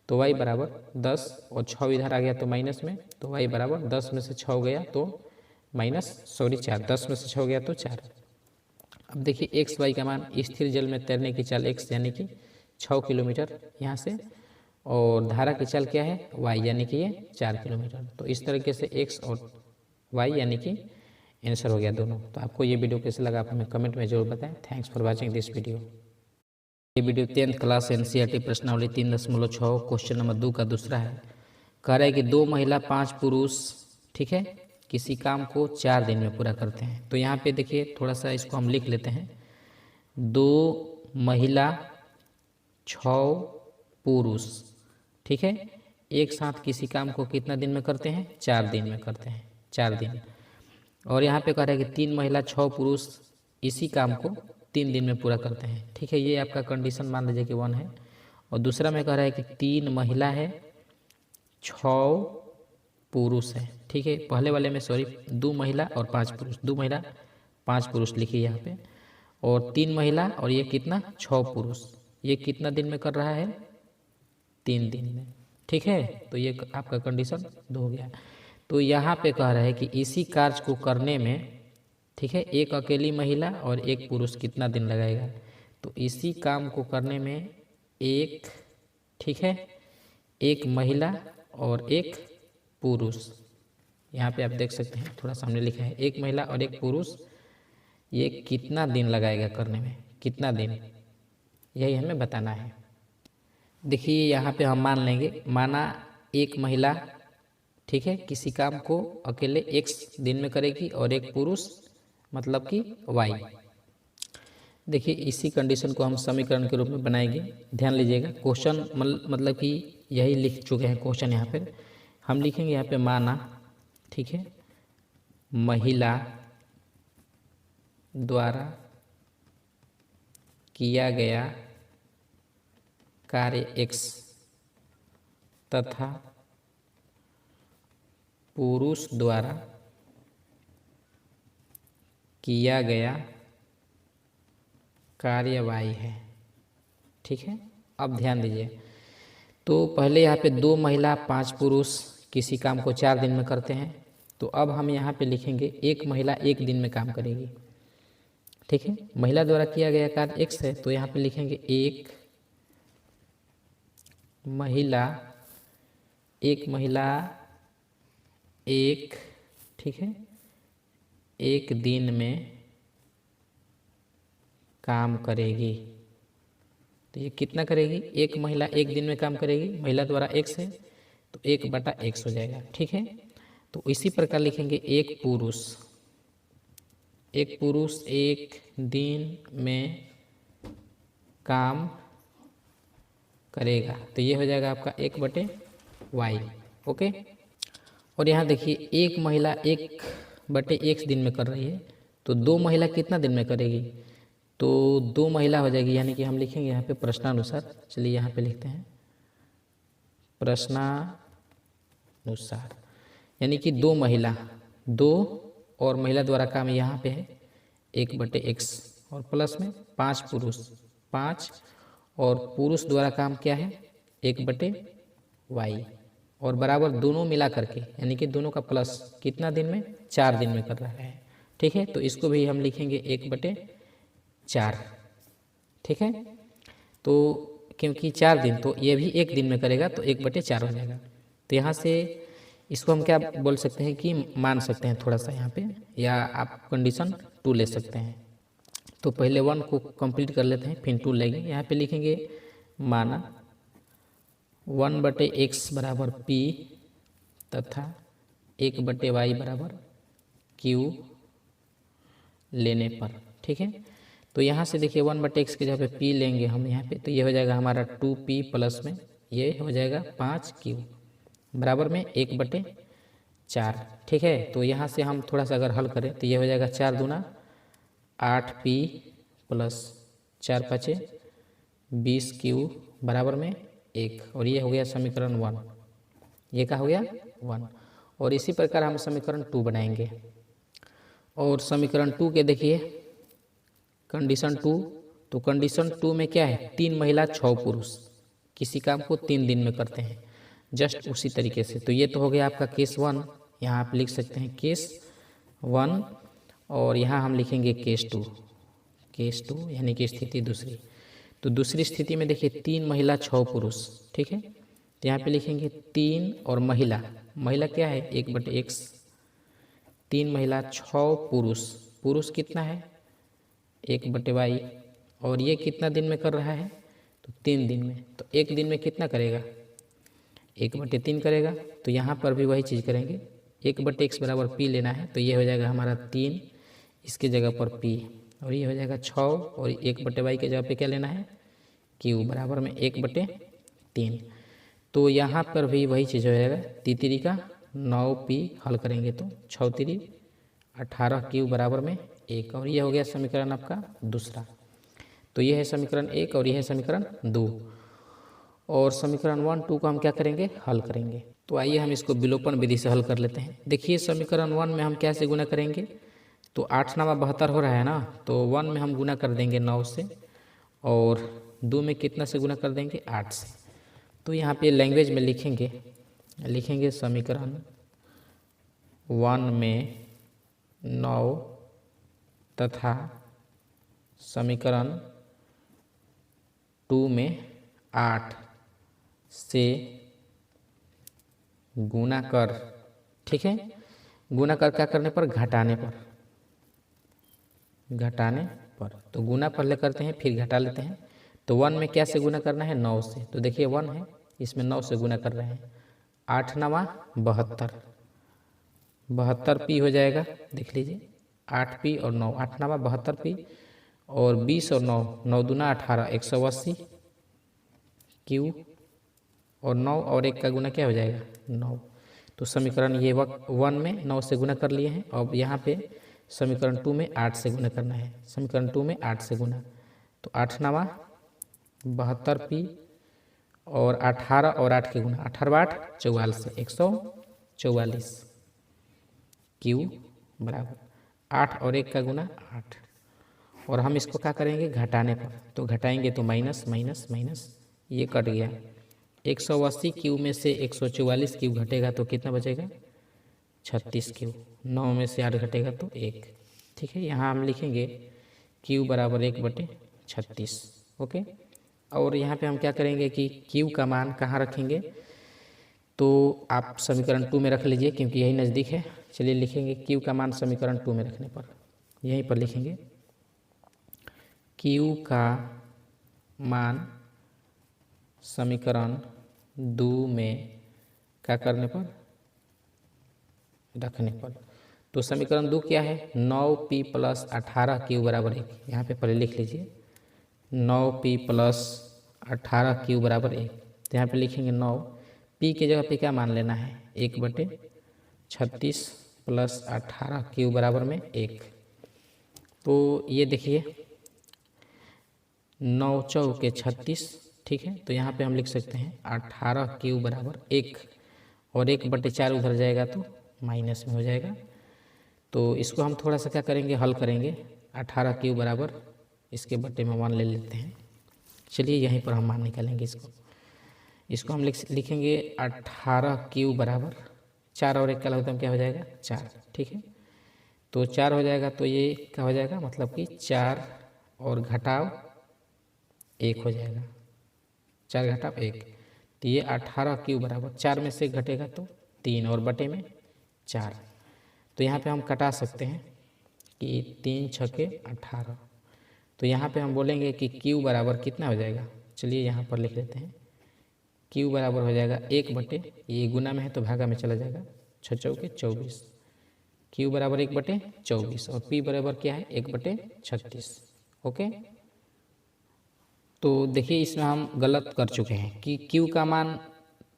Speaker 1: तो y बराबर 10 और 6 इधर आ गया तो माइनस में, तो y बराबर 10 में से 6 गया तो -4, 10 में से 6 गया तो 4। अब देखिए एक्स वाई का मान, स्थिर जल में तैरने की चाल x यानी कि 6 किलोमीटर यहाँ से, और धारा की चाल क्या है y यानी कि ये 4 किलोमीटर। तो इस तरीके से x और y यानी कि आंसर हो गया दोनों। तो आपको ये वीडियो कैसे लगा आप हमें कमेंट में जरूर बताएं। Thanks for watching this video. ये वीडियो 10th क्लास NCERT प्रश्नावली 3.6 क्वेश्चन नंबर 2 का दूसरा है। कह रहा है कि 2 महिला 5 पुरुष, ठीक है, किसी काम को 4 दिन में पूरा करते हैं। तो यहाँ पे देखिए थोड़ा सा इसको हम लिख लेते हैं। 2 महिला 6 पुरुष, ठीक है, एक साथ किसी काम को कितना दिन में करते हैं, 4 दिन में करते हैं, 4 दिन। और यहाँ पे कह रहा है कि 3 महिला 6 पुरुष इसी काम को 3 दिन में पूरा करते हैं, ठीक है। ये आपका कंडीशन मान लीजिए कि 1 है। और दूसरा में कह रहा है कि 3 महिला है 6 पुरुष है, ठीक है। पहले वाले में सॉरी 2 महिला और 5 पुरुष, 2 महिला 5 पुरुष लिखिए यहाँ पे, और 3 महिला और ये कितना 6 पुरुष, ये कितना दिन में कर रहा है 3 दिन में, ठीक है। तो ये आपका कंडीशन 2 हो गया। तो यहाँ पे कह रहा है कि इसी कार्य को करने में, ठीक है, एक अकेली महिला और एक पुरुष कितना दिन लगाएगा। तो इसी काम को करने में एक, ठीक है, एक महिला और एक पुरुष, यहाँ पे आप देख सकते हैं थोड़ा सामने लिखा है, एक महिला और एक पुरुष, ये कितना दिन लगाएगा करने में, कितना दिन, यही हमें बताना है। देखिए यहाँ पे हम मान लेंगे, माना एक महिला, ठीक है, किसी काम को अकेले x दिन में करेगी और एक पुरुष मतलब कि y। देखिए इसी कंडीशन को हम समीकरण के रूप में बनाएंगे। ध्यान लीजिएगा, क्वेश्चन मतलब कि यही लिख चुके हैं क्वेश्चन। यहाँ पे हम लिखेंगे, यहाँ पे माना, ठीक है, महिला द्वारा किया गया कार्य x तथा पुरुष द्वारा किया गया कार्य y है, ठीक है। अब ध्यान दीजिए, तो पहले यहाँ पे 2 महिला 5 पुरुष किसी काम को 4 दिन में करते हैं। तो अब हम यहाँ पे लिखेंगे एक महिला 1 दिन में काम करेगी, ठीक है। महिला द्वारा किया गया कार्य x है, तो यहाँ पे लिखेंगे एक महिला, एक, ठीक है, एक दिन में काम करेगी। तो ये कितना करेगी, एक महिला 1 दिन में काम करेगी, महिला द्वारा x है तो 1/x हो जाएगा, ठीक है। तो इसी प्रकार लिखेंगे एक पुरुष, एक दिन में काम करेगा। तो ये हो जाएगा आपका 1/y, ओके। और यहाँ देखिए एक महिला 1/x दिन में कर रही है, तो 2 महिला कितना दिन में करेगी, तो 2 महिला हो जाएगी, यानी कि हम लिखेंगे यहाँ पे प्रश्नानुसार। चलिए यहाँ पे लिखते हैं प्रश्नानुसार, यानी कि 2 महिला, 2 और महिला द्वारा काम यहाँ पे है 1/x, और प्लस में 5 पुरुष, 5 और पुरुष द्वारा काम क्या है 1/y, और बराबर दोनों मिला करके, यानी कि दोनों का प्लस कितना दिन में 4 दिन में कर रहा है, ठीक है। तो इसको भी हम लिखेंगे 1/4, ठीक है। तो क्योंकि 4 दिन, तो ये भी 1 दिन में करेगा तो 1/4 हो जाएगा। तो यहाँ से इसको हम क्या बोल सकते हैं कि मान सकते हैं थोड़ा सा यहाँ पे, या आप कंडीशन 2 ले सकते हैं। तो पहले 1 को कंप्लीट कर लेते हैं, फिर 2 लेंगे। यहाँ पे लिखेंगे माना 1/x बराबर p तथा 1/y बराबर q लेने पर, ठीक है। तो यहाँ से देखिए 1/x के जगह पे p लेंगे हम यहाँ पे, तो ये हो जाएगा हमारा 2p प्लस में ये हो जाएगा 5q बराबर में 1/4, ठीक है। तो यहाँ से हम थोड़ा सा अगर हल करें तो ये हो जाएगा 4 दूना 8p प्लस 4 5 20 क्यू बराबर में 1, और ये हो गया समीकरण 1। ये क्या हो गया 1। और इसी प्रकार हम समीकरण 2 बनाएंगे। और समीकरण 2 के देखिए कंडीशन 2, तो कंडीशन 2 में क्या है, 3 महिला 6 पुरुष किसी काम को 3 दिन में करते हैं, जस्ट उसी तरीके से। तो ये तो हो गया आपका केस 1, यहाँ आप लिख सकते हैं केस 1, और यहाँ हम लिखेंगे केस 2, केस 2 यानी कि स्थिति दूसरी। तो दूसरी स्थिति में देखिए 3 महिला 6 पुरुष, ठीक है। तो यहाँ पे लिखेंगे 3 और महिला, महिला क्या है 1/x, 3 महिला 6 पुरुष, पुरुष कितना है 1/y, और ये कितना दिन में कर रहा है तो 3 दिन में। तो 1 दिन में कितना करेगा 1/3 करेगा। तो यहाँ पर भी वही चीज़ करेंगे, 1/x बराबर p लेना है, तो ये हो जाएगा हमारा 3, इसके जगह पर p, और ये हो जाएगा 6, और 1/y के जगह पे क्या लेना है q बराबर में 1/3। तो यहाँ पर भी वही चीज़ हो जाएगा, 3 का 9p हल करेंगे तो 6 3 18 q बराबर में 1, और ये हो गया समीकरण आपका दूसरा। तो ये है समीकरण 1 और ये है समीकरण 2। और समीकरण 1 2 को हम क्या करेंगे हल करेंगे। तो आइए हम इसको विलोपन विधि से हल कर लेते हैं। देखिए समीकरण 1 में हम क्या से गुना करेंगे, तो 8 9 72 हो रहा है ना, तो 1 में हम गुना कर देंगे 9 से, और 2 में कितना से गुना कर देंगे 8 से। तो यहाँ पे लैंग्वेज में लिखेंगे समीकरण 1 में 9 तथा समीकरण 2 में 8 से गुना कर, ठीक है। गुना कर क्या करने पर, घटाने पर, घटाने पर। तो गुना पहले करते हैं फिर घटा लेते हैं। तो 1 में क्या से गुना करना है 9 से, तो देखिए 1 है इसमें 9 से गुना कर रहे हैं, 8 9 72, 72p हो जाएगा, देख लीजिए 8p और 9, 8 9 72p, और 20 और 9, 9 दूना 18, 180 q, और 9 और 1 का गुना क्या हो जाएगा 9। तो समीकरण ये 1 में 9 से गुना कर लिए हैं। अब यहाँ पे समीकरण 2 में 8 से गुना करना है, समीकरण 2 में 8 से गुना, तो 8 9 72p, और 18 और 8 के गुना, 18 8 44, 144 q बराबर 8 और 1 का गुना 8। और हम इसको क्या करेंगे घटाने पर, तो घटाएंगे तो माइनस माइनस माइनस, ये कट गया, 180 क्यू में से 144 क्यू घटेगा तो कितना बचेगा 36 क्यू, 9 में से 8 घटेगा तो 1, ठीक है। यहाँ हम लिखेंगे क्यू बराबर 1/36, ओके। और यहाँ पे हम क्या करेंगे कि क्यू का मान कहाँ रखेंगे, तो आप समीकरण 2 में रख लीजिए क्योंकि यही नज़दीक है। चलिए लिखेंगे क्यू का मान समीकरण 2 में रखने पर, यहीं पर लिखेंगे क्यू का मान समीकरण 2 में क्या करने पर, रखने पर। तो समीकरण 2 क्या है 9p + 18q बराबर 1, यहाँ पे पहले लिख लीजिए 9p + 18q बराबर 1। तो यहाँ पे लिखेंगे 9, p के जगह पे क्या मान लेना है 1/36 + 18q बराबर में 1। तो ये देखिए 9 चौके 36, ठीक है। तो यहाँ पे हम लिख सकते हैं 18q बराबर 1, और 1/4 उधर जाएगा तो माइनस में हो जाएगा। तो इसको हम थोड़ा सा क्या करेंगे हल करेंगे, 18q बराबर इसके बट्टे में 1 ले लेते हैं। चलिए यहीं पर हम मान निकालेंगे इसको हम लिखेंगे 18q बराबर 4 और 1 का लघुत्तम क्या हो जाएगा 4, ठीक है। तो 4 हो जाएगा, तो ये क्या हो जाएगा मतलब कि 4 और घटाव 1 हो जाएगा, 4 घटाव 1। तो ये 18q बराबर 4 में से घटेगा तो 3 और बटे में 4। तो यहाँ पे हम कटा सकते हैं कि 3 छके 18। तो यहाँ पे हम बोलेंगे कि q बराबर कितना हो जाएगा, चलिए यहाँ पर लिख लेते हैं q बराबर हो जाएगा 1 ये गुना में है तो भागा में चला जाएगा, 6 चौके 24, q बराबर 1/24, और p बराबर क्या है 1/36, ओके। तो देखिए इसमें हम गलत कर चुके हैं कि q का मान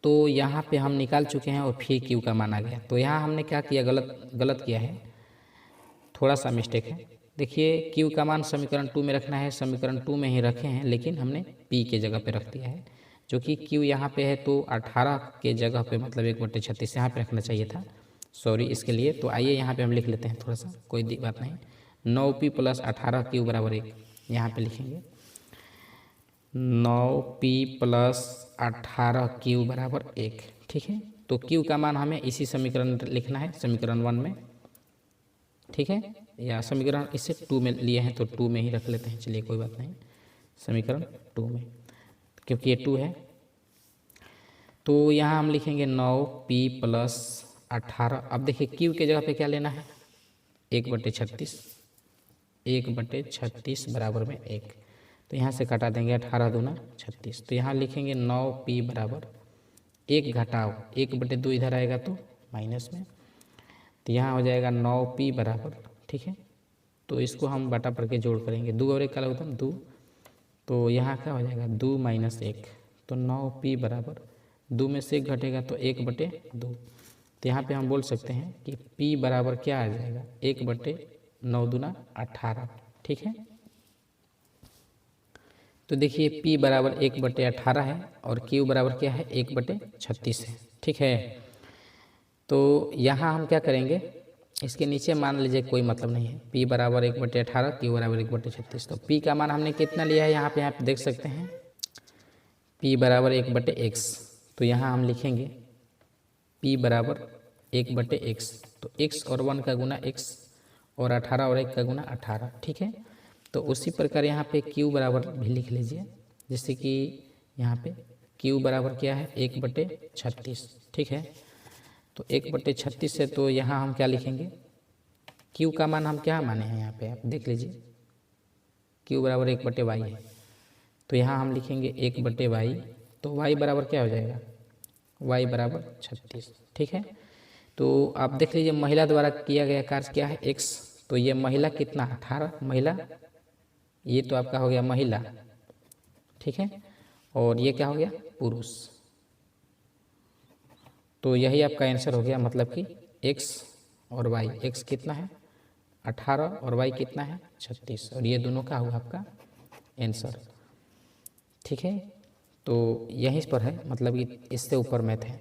Speaker 1: तो यहाँ पे हम निकाल चुके हैं और फिर q का मान आ गया। तो यहाँ हमने क्या किया, गलत किया है, थोड़ा सा मिस्टेक है। देखिए क्यू का मान समीकरण 2 में रखना है, समीकरण 2 में ही रखे हैं, लेकिन हमने पी के जगह पे रख दिया है, जो कि क्यू यहाँ पे है तो 18 के जगह पे मतलब 1/36 यहाँ पे रखना चाहिए था, सॉरी इसके लिए। तो आइए यहाँ पे हम लिख लेते हैं थोड़ा सा, कोई बात नहीं। 9p + 18 क्यू बराबर 1 यहाँ पे लिखेंगे। 9p + 18 क्यू बराबर 1, ठीक है। तो क्यू का मान हमें इसी समीकरण लिखना है, समीकरण 1 में, ठीक है, या समीकरण इससे 2 में लिए हैं तो 2 में ही रख लेते हैं, चलिए कोई बात नहीं, समीकरण 2 में, क्योंकि ये 2 है। तो यहाँ हम लिखेंगे 9p + 18। अब देखिए क्यू के जगह पे क्या लेना है, 1/36, 1/36 बराबर में 1, तो यहाँ से घटा देंगे, 18 दूना 36। तो यहाँ लिखेंगे 9p बराबर 1 घटाओ 1/2 इधर आएगा तो माइनस में, तो यहाँ हो जाएगा 9p बराबर, ठीक है। तो इसको हम बटा पढ़ के जोड़ करेंगे, 2 और 1 का लगता है 2, तो यहाँ क्या हो जाएगा 2 - 1, तो 9p बराबर 2 में से 1 घटेगा तो 1/2। तो यहाँ पे हम बोल सकते हैं कि p बराबर क्या आ जाएगा, 1/9 दूना 18, ठीक है। तो देखिए p बराबर 1/18 है और q बराबर क्या है, 1/36 है, ठीक है। तो यहाँ हम क्या करेंगे, इसके नीचे मान लीजिए कोई मतलब नहीं है, p बराबर 1/18, q बराबर 1/36। तो p का मान हमने कितना लिया है, यहाँ पे आप देख सकते हैं, p बराबर 1/x। तो यहाँ हम लिखेंगे p बराबर 1/x, तो x और 1 का गुना x और 18 और 1 का गुना 18, ठीक है। तो उसी प्रकार यहाँ पे q बराबर भी लिख लीजिए, जैसे कि यहाँ पे q बराबर क्या है, 1/36, ठीक है। तो 1/36 है, तो यहाँ हम क्या लिखेंगे, q का मान हम क्या माने हैं, यहाँ पे आप देख लीजिए, q बराबर 1/y है, तो यहाँ हम लिखेंगे 1/y, तो y बराबर क्या हो जाएगा, y बराबर 36, ठीक है। तो आप देख लीजिए महिला द्वारा किया गया कार्य क्या है, x, तो ये महिला कितना, 18 महिला, ये तो आपका हो गया महिला, ठीक है, और ये क्या हो गया, पुरुष। तो यही आपका आंसर हो गया, मतलब कि x और y, x कितना है 18 और y कितना है 36, और ये दोनों का हुआ आपका आंसर, ठीक है। तो यहीं पर है, मतलब कि इससे ऊपर मैथ है।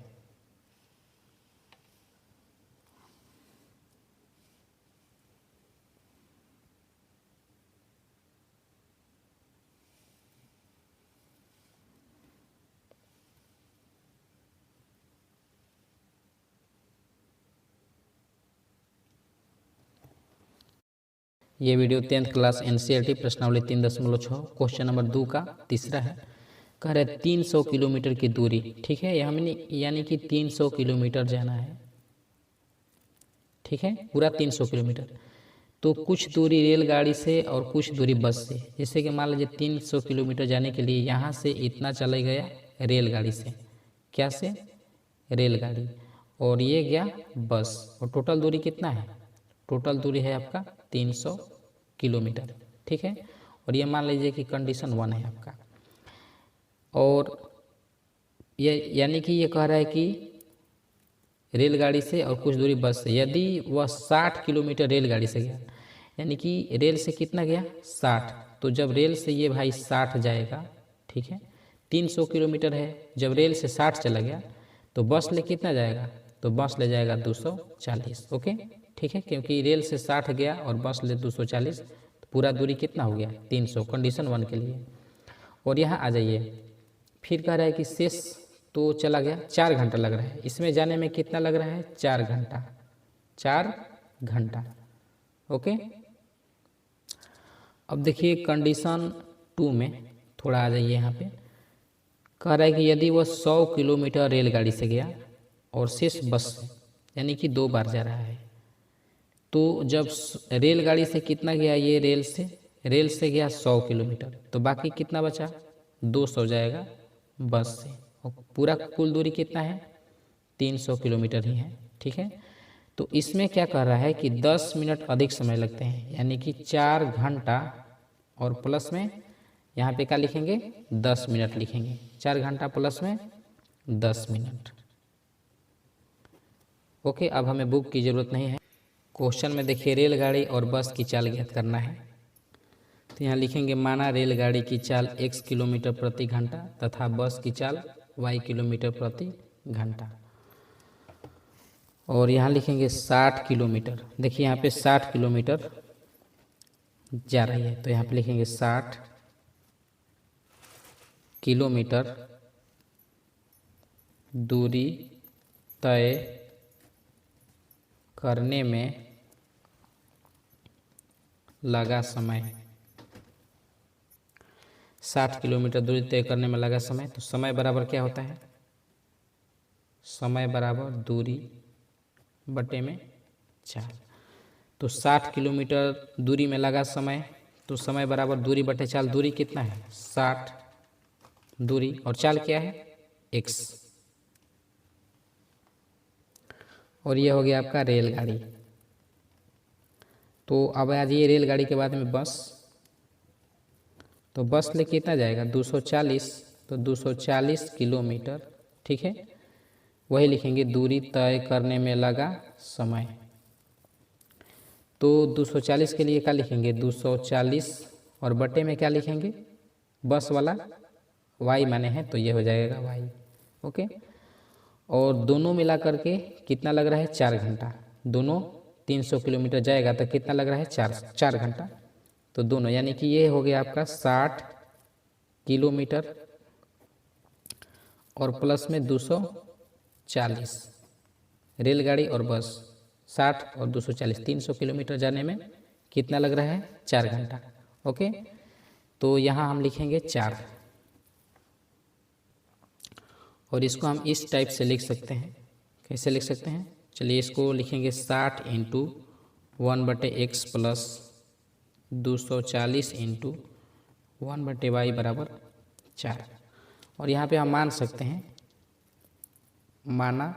Speaker 1: ये वीडियो 10th क्लास NCERT प्रश्नावली 3.6 क्वेश्चन नंबर 2 का तीसरा है। कह रहे 300 किलोमीटर की दूरी, ठीक है, हमने यानी कि 300 किलोमीटर जाना है, ठीक है, पूरा 300 किलोमीटर। तो कुछ दूरी रेलगाड़ी से और कुछ दूरी बस से, जैसे कि मान लीजिए 300 किलोमीटर जाने के लिए यहाँ से इतना चला गया रेलगाड़ी से, क्या से, रेलगाड़ी, और ये गया बस, और टोटल दूरी कितना है, टोटल दूरी है आपका 300 किलोमीटर, ठीक है। और ये मान लीजिए कि कंडीशन 1 है आपका, और ये यानी कि ये कह रहा है कि रेलगाड़ी से और कुछ दूरी बस से, यदि वह 60 किलोमीटर रेलगाड़ी से गया, यानी कि रेल से कितना गया 60, तो जब रेल से ये भाई 60 जाएगा, ठीक है, 300 किलोमीटर है, जब रेल से 60 चला गया तो बस ले कितना जाएगा, तो बस ले जाएगा 240, ओके, ठीक है, क्योंकि रेल से 60 गया और बस ले 240, तो पूरा दूरी कितना हो गया 300, कंडीशन 1 के लिए। और यहाँ आ जाइए, फिर कह रहा है कि शेष तो चला गया, 4 घंटा लग रहा है, इसमें जाने में कितना लग रहा है 4 घंटा, 4 घंटा, ओके। अब देखिए कंडीशन 2 में थोड़ा आ जाइए, यहाँ पे कह रहा है कि यदि वह 100 किलोमीटर रेलगाड़ी से गया और शेष बस से, यानी कि 2 बार जा रहा है, तो जब रेलगाड़ी से कितना गया, ये रेल से गया 100 किलोमीटर, तो बाकी कितना बचा 200 जाएगा बस से, और पूरा कुल दूरी कितना है 300 किलोमीटर ही है, ठीक है। तो इसमें क्या कर रहा है कि 10 मिनट अधिक समय लगते हैं, यानी कि 4 घंटा, और प्लस में यहाँ पे क्या लिखेंगे 10 मिनट लिखेंगे, 4 घंटा प्लस में 10 मिनट, ओके। अब हमें बुक की ज़रूरत नहीं है, क्वेश्चन में देखिए रेलगाड़ी और बस की चाल ज्ञात करना है। तो यहाँ लिखेंगे माना रेलगाड़ी की चाल x किलोमीटर प्रति घंटा तथा बस की चाल y किलोमीटर प्रति घंटा। और यहाँ लिखेंगे 60 किलोमीटर। देखिए यहाँ पे 60 किलोमीटर जा रही है, तो यहाँ पे लिखेंगे 60 किलोमीटर दूरी तय करने में लगा समय। 60 किलोमीटर दूरी तय करने में लगा समय, तो समय बराबर क्या होता है? समय बराबर दूरी बटे में चाल। तो 60 किलोमीटर दूरी में लगा समय, तो समय बराबर दूरी बटे चाल। दूरी कितना है? 60 दूरी, और चाल क्या है? x। और ये हो गया आपका रेलगाड़ी। तो अब आ जाइए रेलगाड़ी के बाद में बस। तो बस ले कितना जाएगा? 240, तो 240 किलोमीटर, ठीक है। वही लिखेंगे दूरी तय करने में लगा समय। तो 240 के लिए क्या लिखेंगे? 240, और बटे में क्या लिखेंगे? बस वाला y माने हैं, तो ये हो जाएगा y। ओके। और दोनों मिला करके कितना लग रहा है? 4 घंटा। दोनों 300 किलोमीटर जाएगा तो कितना लग रहा है? 4 घंटा। तो दोनों यानी कि ये हो गया आपका 60 किलोमीटर और प्लस में 240। रेलगाड़ी और बस 60 और 240, 300 किलोमीटर जाने में कितना लग रहा है? 4 घंटा। ओके। तो यहाँ हम लिखेंगे 4, और इसको हम इस टाइप से लिख सकते हैं। कैसे लिख सकते हैं? चलिए इसको लिखेंगे 60 into 1/x plus 240 into 1/y बराबर 4। और यहाँ पे हम मान सकते हैं, माना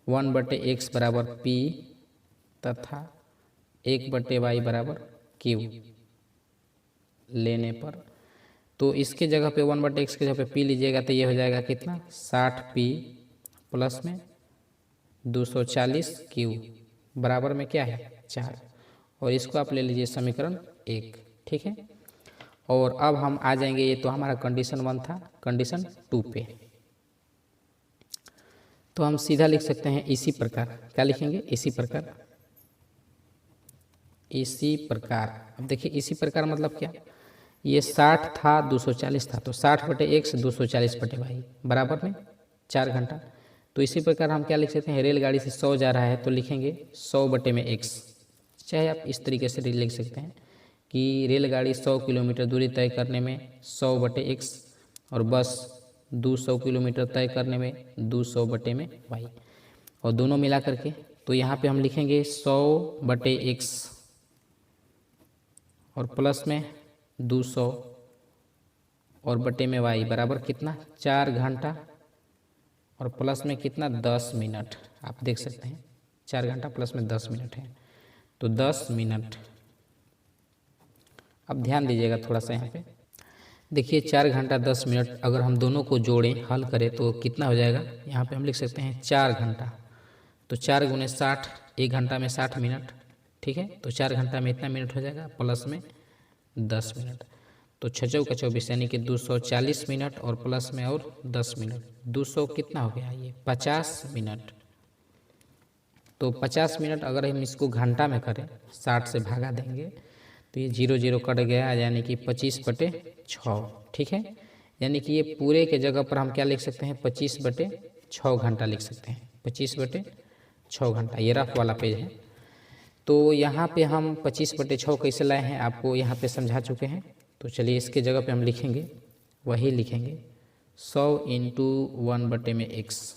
Speaker 1: 1/x बराबर p तथा 1/y बराबर q लेने पर। तो इसके जगह पे 1/x के जगह पे p लीजिएगा तो ये हो जाएगा कितना? 60p प्लस में 240q बराबर में क्या है? 4। और इसको आप ले लीजिए समीकरण 1, ठीक है। और अब हम आ जाएंगे, ये तो हमारा कंडीशन 1 था, कंडीशन 2 पे। तो हम सीधा लिख सकते हैं इसी प्रकार। क्या लिखेंगे? इसी प्रकार। इसी प्रकार। अब देखिए इसी प्रकार मतलब क्या? ये 60 था, 240 था, तो 60/x 240/y बराबर में 4 घंटा। तो इसी प्रकार हम क्या लिख सकते हैं? रेलगाड़ी से 100 जा रहा है तो लिखेंगे 100/x। चाहे आप इस तरीके से लिख सकते हैं कि रेलगाड़ी 100 किलोमीटर दूरी तय करने में 100/x और बस 200 किलोमीटर तय करने में 200/y, और दोनों मिला करके। तो यहाँ पे हम लिखेंगे 100/x और प्लस में 200 और बटे में y बराबर कितना? 4 घंटा और प्लस में कितना? 10 मिनट। आप देख सकते हैं 4 घंटा प्लस में 10 मिनट है, तो 10 मिनट। अब ध्यान दीजिएगा थोड़ा सा यहाँ पे। देखिए 4 घंटा 10 मिनट अगर हम दोनों को जोड़ें, हल करें तो कितना हो जाएगा? यहाँ पे हम लिख सकते हैं 4 घंटा। तो 4 गुने 60, 1 घंटा में 60 मिनट, ठीक है। तो 4 घंटा में इतना मिनट हो जाएगा, प्लस में 10 मिनट। तो 6 का 24 यानी कि 240 मिनट और प्लस में और 10 मिनट। 200 कितना हो गया? ये 50 मिनट। तो 50 मिनट अगर हम इसको घंटा में करें, 60 से भागा देंगे तो ये 0 0 कट गया, यानी कि 25/6, ठीक है। यानी कि ये पूरे के जगह पर हम क्या लिख सकते हैं? 25/6 घंटा लिख सकते हैं। 25/6 घंटा, ये रफ वाला पेज है। तो यहाँ पे हम 25/6 कैसे लाए हैं आपको यहाँ पे समझा चुके हैं। तो चलिए इसके जगह पे हम लिखेंगे, वही लिखेंगे 100 इंटू 1/x।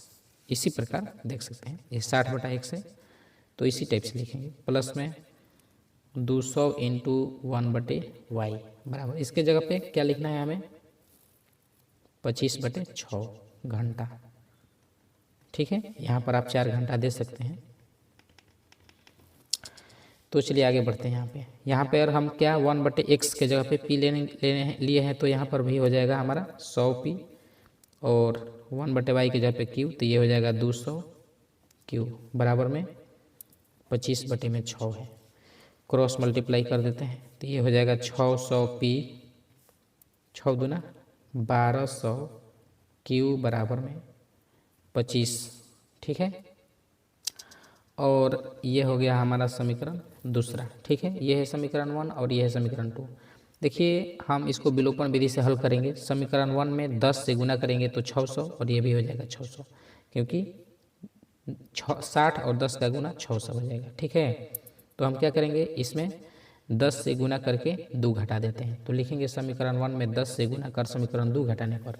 Speaker 1: इसी प्रकार देख सकते हैं ये 60/x है, तो इसी टाइप से लिखेंगे, प्लस में 200 इंटू 1/y बराबर। इसके जगह पे क्या लिखना है हमें? 25/6 घंटा, ठीक है। यहाँ पर आप 4 घंटा दे सकते हैं। तो चलिए आगे बढ़ते हैं। यहाँ पे और हम क्या 1/x के जगह पे p लेने लिए हैं, तो यहाँ पर भी हो जाएगा हमारा 100p, और 1/y के जगह पे q, तो ये हो जाएगा 200q बराबर में 25/6 है। क्रॉस मल्टीप्लाई कर देते हैं तो ये हो जाएगा 600p, 6 दूना 1200 क्यू बराबर में 25। ठीक है, और ये हो गया हमारा समीकरण दूसरा। ठीक है, ये है समीकरण 1 और ये है समीकरण 2। देखिए हम इसको विलोपन विधि से हल करेंगे। समीकरण 1 में 10 से गुना करेंगे तो 600 और ये भी हो जाएगा 600, क्योंकि 60 और 10 का गुना 600 हो जाएगा। ठीक है, तो हम क्या करेंगे, इसमें 10 से गुना करके 2 घटा देते हैं। तो लिखेंगे समीकरण 1 में 10 से गुना कर समीकरण 2 घटाने पर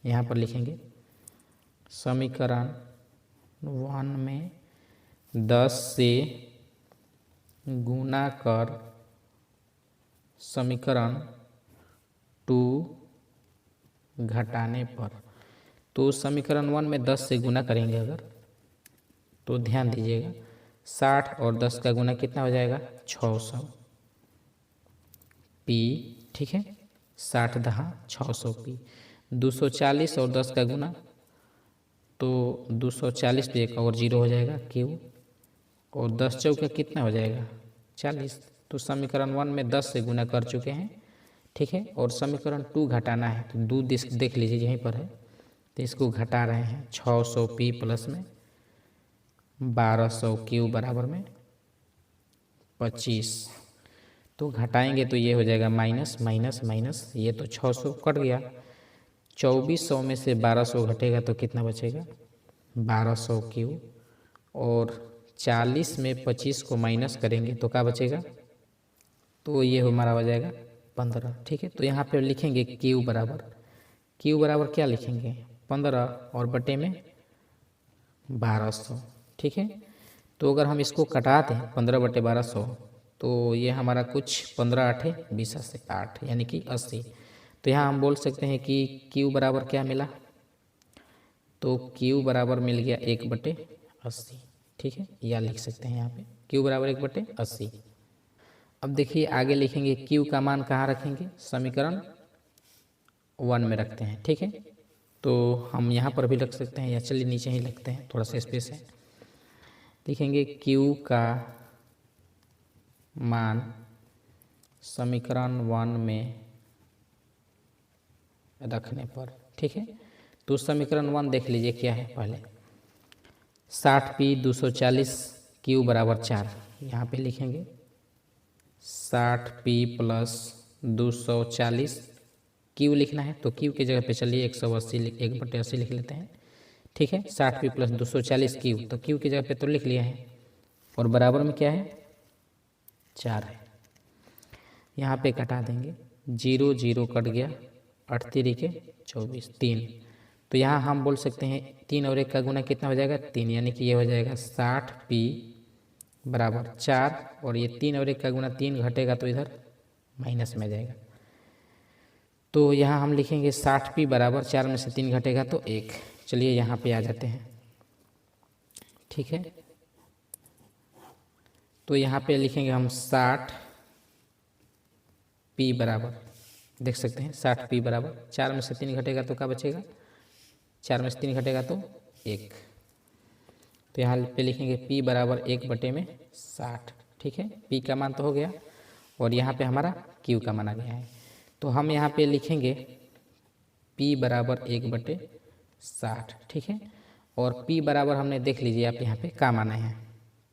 Speaker 1: यहाँ पर लिखेंगे समीकरण 1 में 10 से गुना कर समीकरण 2 घटाने पर। तो समीकरण 1 में 10 से गुना करेंगे अगर, तो ध्यान दीजिएगा 60 और 10 का गुना कितना हो जाएगा 600 पी। ठीक है, 60 दहा 600 पी। 240 और 10 का गुना तो 240 पे एक और 0 हो जाएगा क्यू, और 10 चौका कितना हो जाएगा 40। तो समीकरण 1 में 10 से गुना कर चुके हैं। ठीक है, और समीकरण 2 घटाना है तो 2 देख लीजिए यहीं पर है, तो इसको घटा रहे हैं 600 पी प्लस में 1200 क्यू बराबर में 25। तो घटाएंगे तो ये हो जाएगा माइनस माइनस माइनस, ये तो 600 कट गया। 2400 में से 1200 घटेगा तो कितना बचेगा 1200 क्यू, और 40 में 25 को माइनस करेंगे तो क्या बचेगा, तो ये हमारा हो जाएगा 15। ठीक है, तो यहाँ पे लिखेंगे क्यू बराबर क्या लिखेंगे 15 और बटे में 1200। ठीक है, तो अगर हम इसको कटा दें 15/1200 तो ये हमारा कुछ 15 8 20 से 8 यानी कि 80। तो यहाँ हम बोल सकते हैं कि क्यू बराबर क्या मिला, तो क्यू बराबर मिल गया 1/80। ठीक है, या लिख सकते हैं यहाँ पे क्यू बराबर 1/80। अब देखिए आगे लिखेंगे क्यू का मान कहाँ रखेंगे, समीकरण 1 में रखते हैं। ठीक है, तो हम यहाँ पर भी रख सकते हैं, या चलिए नीचे ही लिखते हैं, थोड़ा सा स्पेस है। लिखेंगे क्यू का मान समीकरण 1 में रखने पर। ठीक है, तो समीकरण 1 देख लीजिए क्या है पहले, 60p 240 क्यू बराबर 4। यहाँ पे लिखेंगे 60p प्लस 240 क्यू लिखना है, तो क्यू की जगह पे चलिए 1/80 लिख लेते हैं। ठीक है, 60p प्लस 240 क्यू, तो क्यू की जगह पे तो लिख लिया है, और बराबर में क्या है 4 है। यहाँ पे घटा देंगे 0 0 कट गया, 8 3 के 24 3। तो यहाँ हम बोल सकते हैं 3 और 1 का गुना कितना हो जाएगा 3, यानी कि ये हो जाएगा 60p बराबर 4, और ये 3 और 1 का गुना 3 घटेगा तो इधर माइनस में जाएगा। तो यहाँ हम लिखेंगे 60p बराबर 4 में से 3 घटेगा तो 1। चलिए यहाँ पे आ जाते हैं। ठीक है, तो यहाँ पे लिखेंगे हम 60p बराबर, देख सकते हैं 60p बराबर 4 में से 3 घटेगा तो क्या बचेगा, 4 में से 3 घटेगा तो 1। तो यहाँ पे लिखेंगे p बराबर 1/60। ठीक है, p का मान तो हो गया, और यहाँ पे हमारा q का मान आ गया है। तो हम यहाँ पे लिखेंगे p बराबर 1/60। ठीक है, और p बराबर हमने देख लीजिए आप यहाँ पे क्या माने हैं,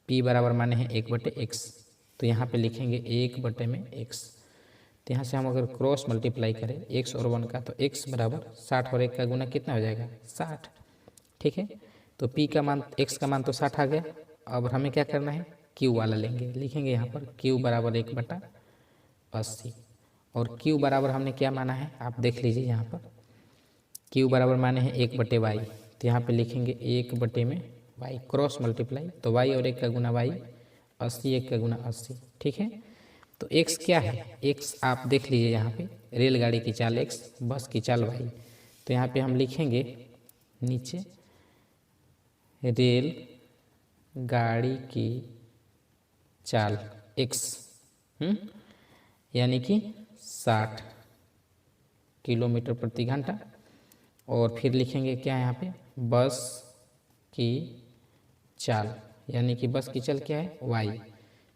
Speaker 1: p बराबर माने हैं 1/x। तो यहाँ पे लिखेंगे 1/x। तो यहाँ से हम अगर क्रॉस मल्टीप्लाई करें x और 1 का, तो x बराबर 60 और 1 का गुना कितना हो जाएगा 60। ठीक है, तो p का मान x का मान तो 60 आ गया। अब हमें क्या करना है, q वाला लेंगे। लिखेंगे यहाँ पर q बराबर 1/80, और q बराबर हमने क्या माना है आप देख लीजिए यहाँ पर, q बराबर माने हैं 1/y। तो यहाँ पे लिखेंगे 1/y, क्रॉस मल्टीप्लाई, तो y और 1 का गुना y, 80 1 का गुना 80। ठीक है, तो x क्या है, x आप देख लीजिए यहाँ पे, रेलगाड़ी की चाल x, बस की चाल y। तो यहाँ पे हम लिखेंगे नीचे रेल गाड़ी की चाल x, यानी कि 60 किलोमीटर प्रति घंटा, और फिर लिखेंगे क्या यहाँ पे, बस की चाल यानी कि बस की चल क्या है y,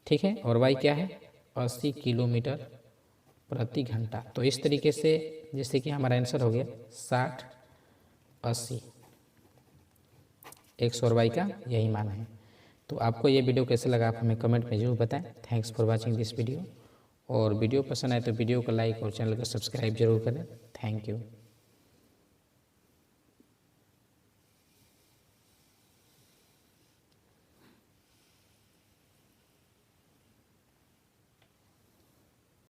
Speaker 1: ठीक है, और y क्या है 80 किलोमीटर प्रति घंटा। तो इस तरीके से जैसे कि हमारा आंसर हो गया 60 80, x और y का यही मान है। तो आपको ये वीडियो कैसे लगा आप हमें कमेंट में जरूर बताएं। Thanks for watching this video. और वीडियो पसंद आए तो वीडियो को लाइक और चैनल को सब्सक्राइब जरूर करें। Thank you.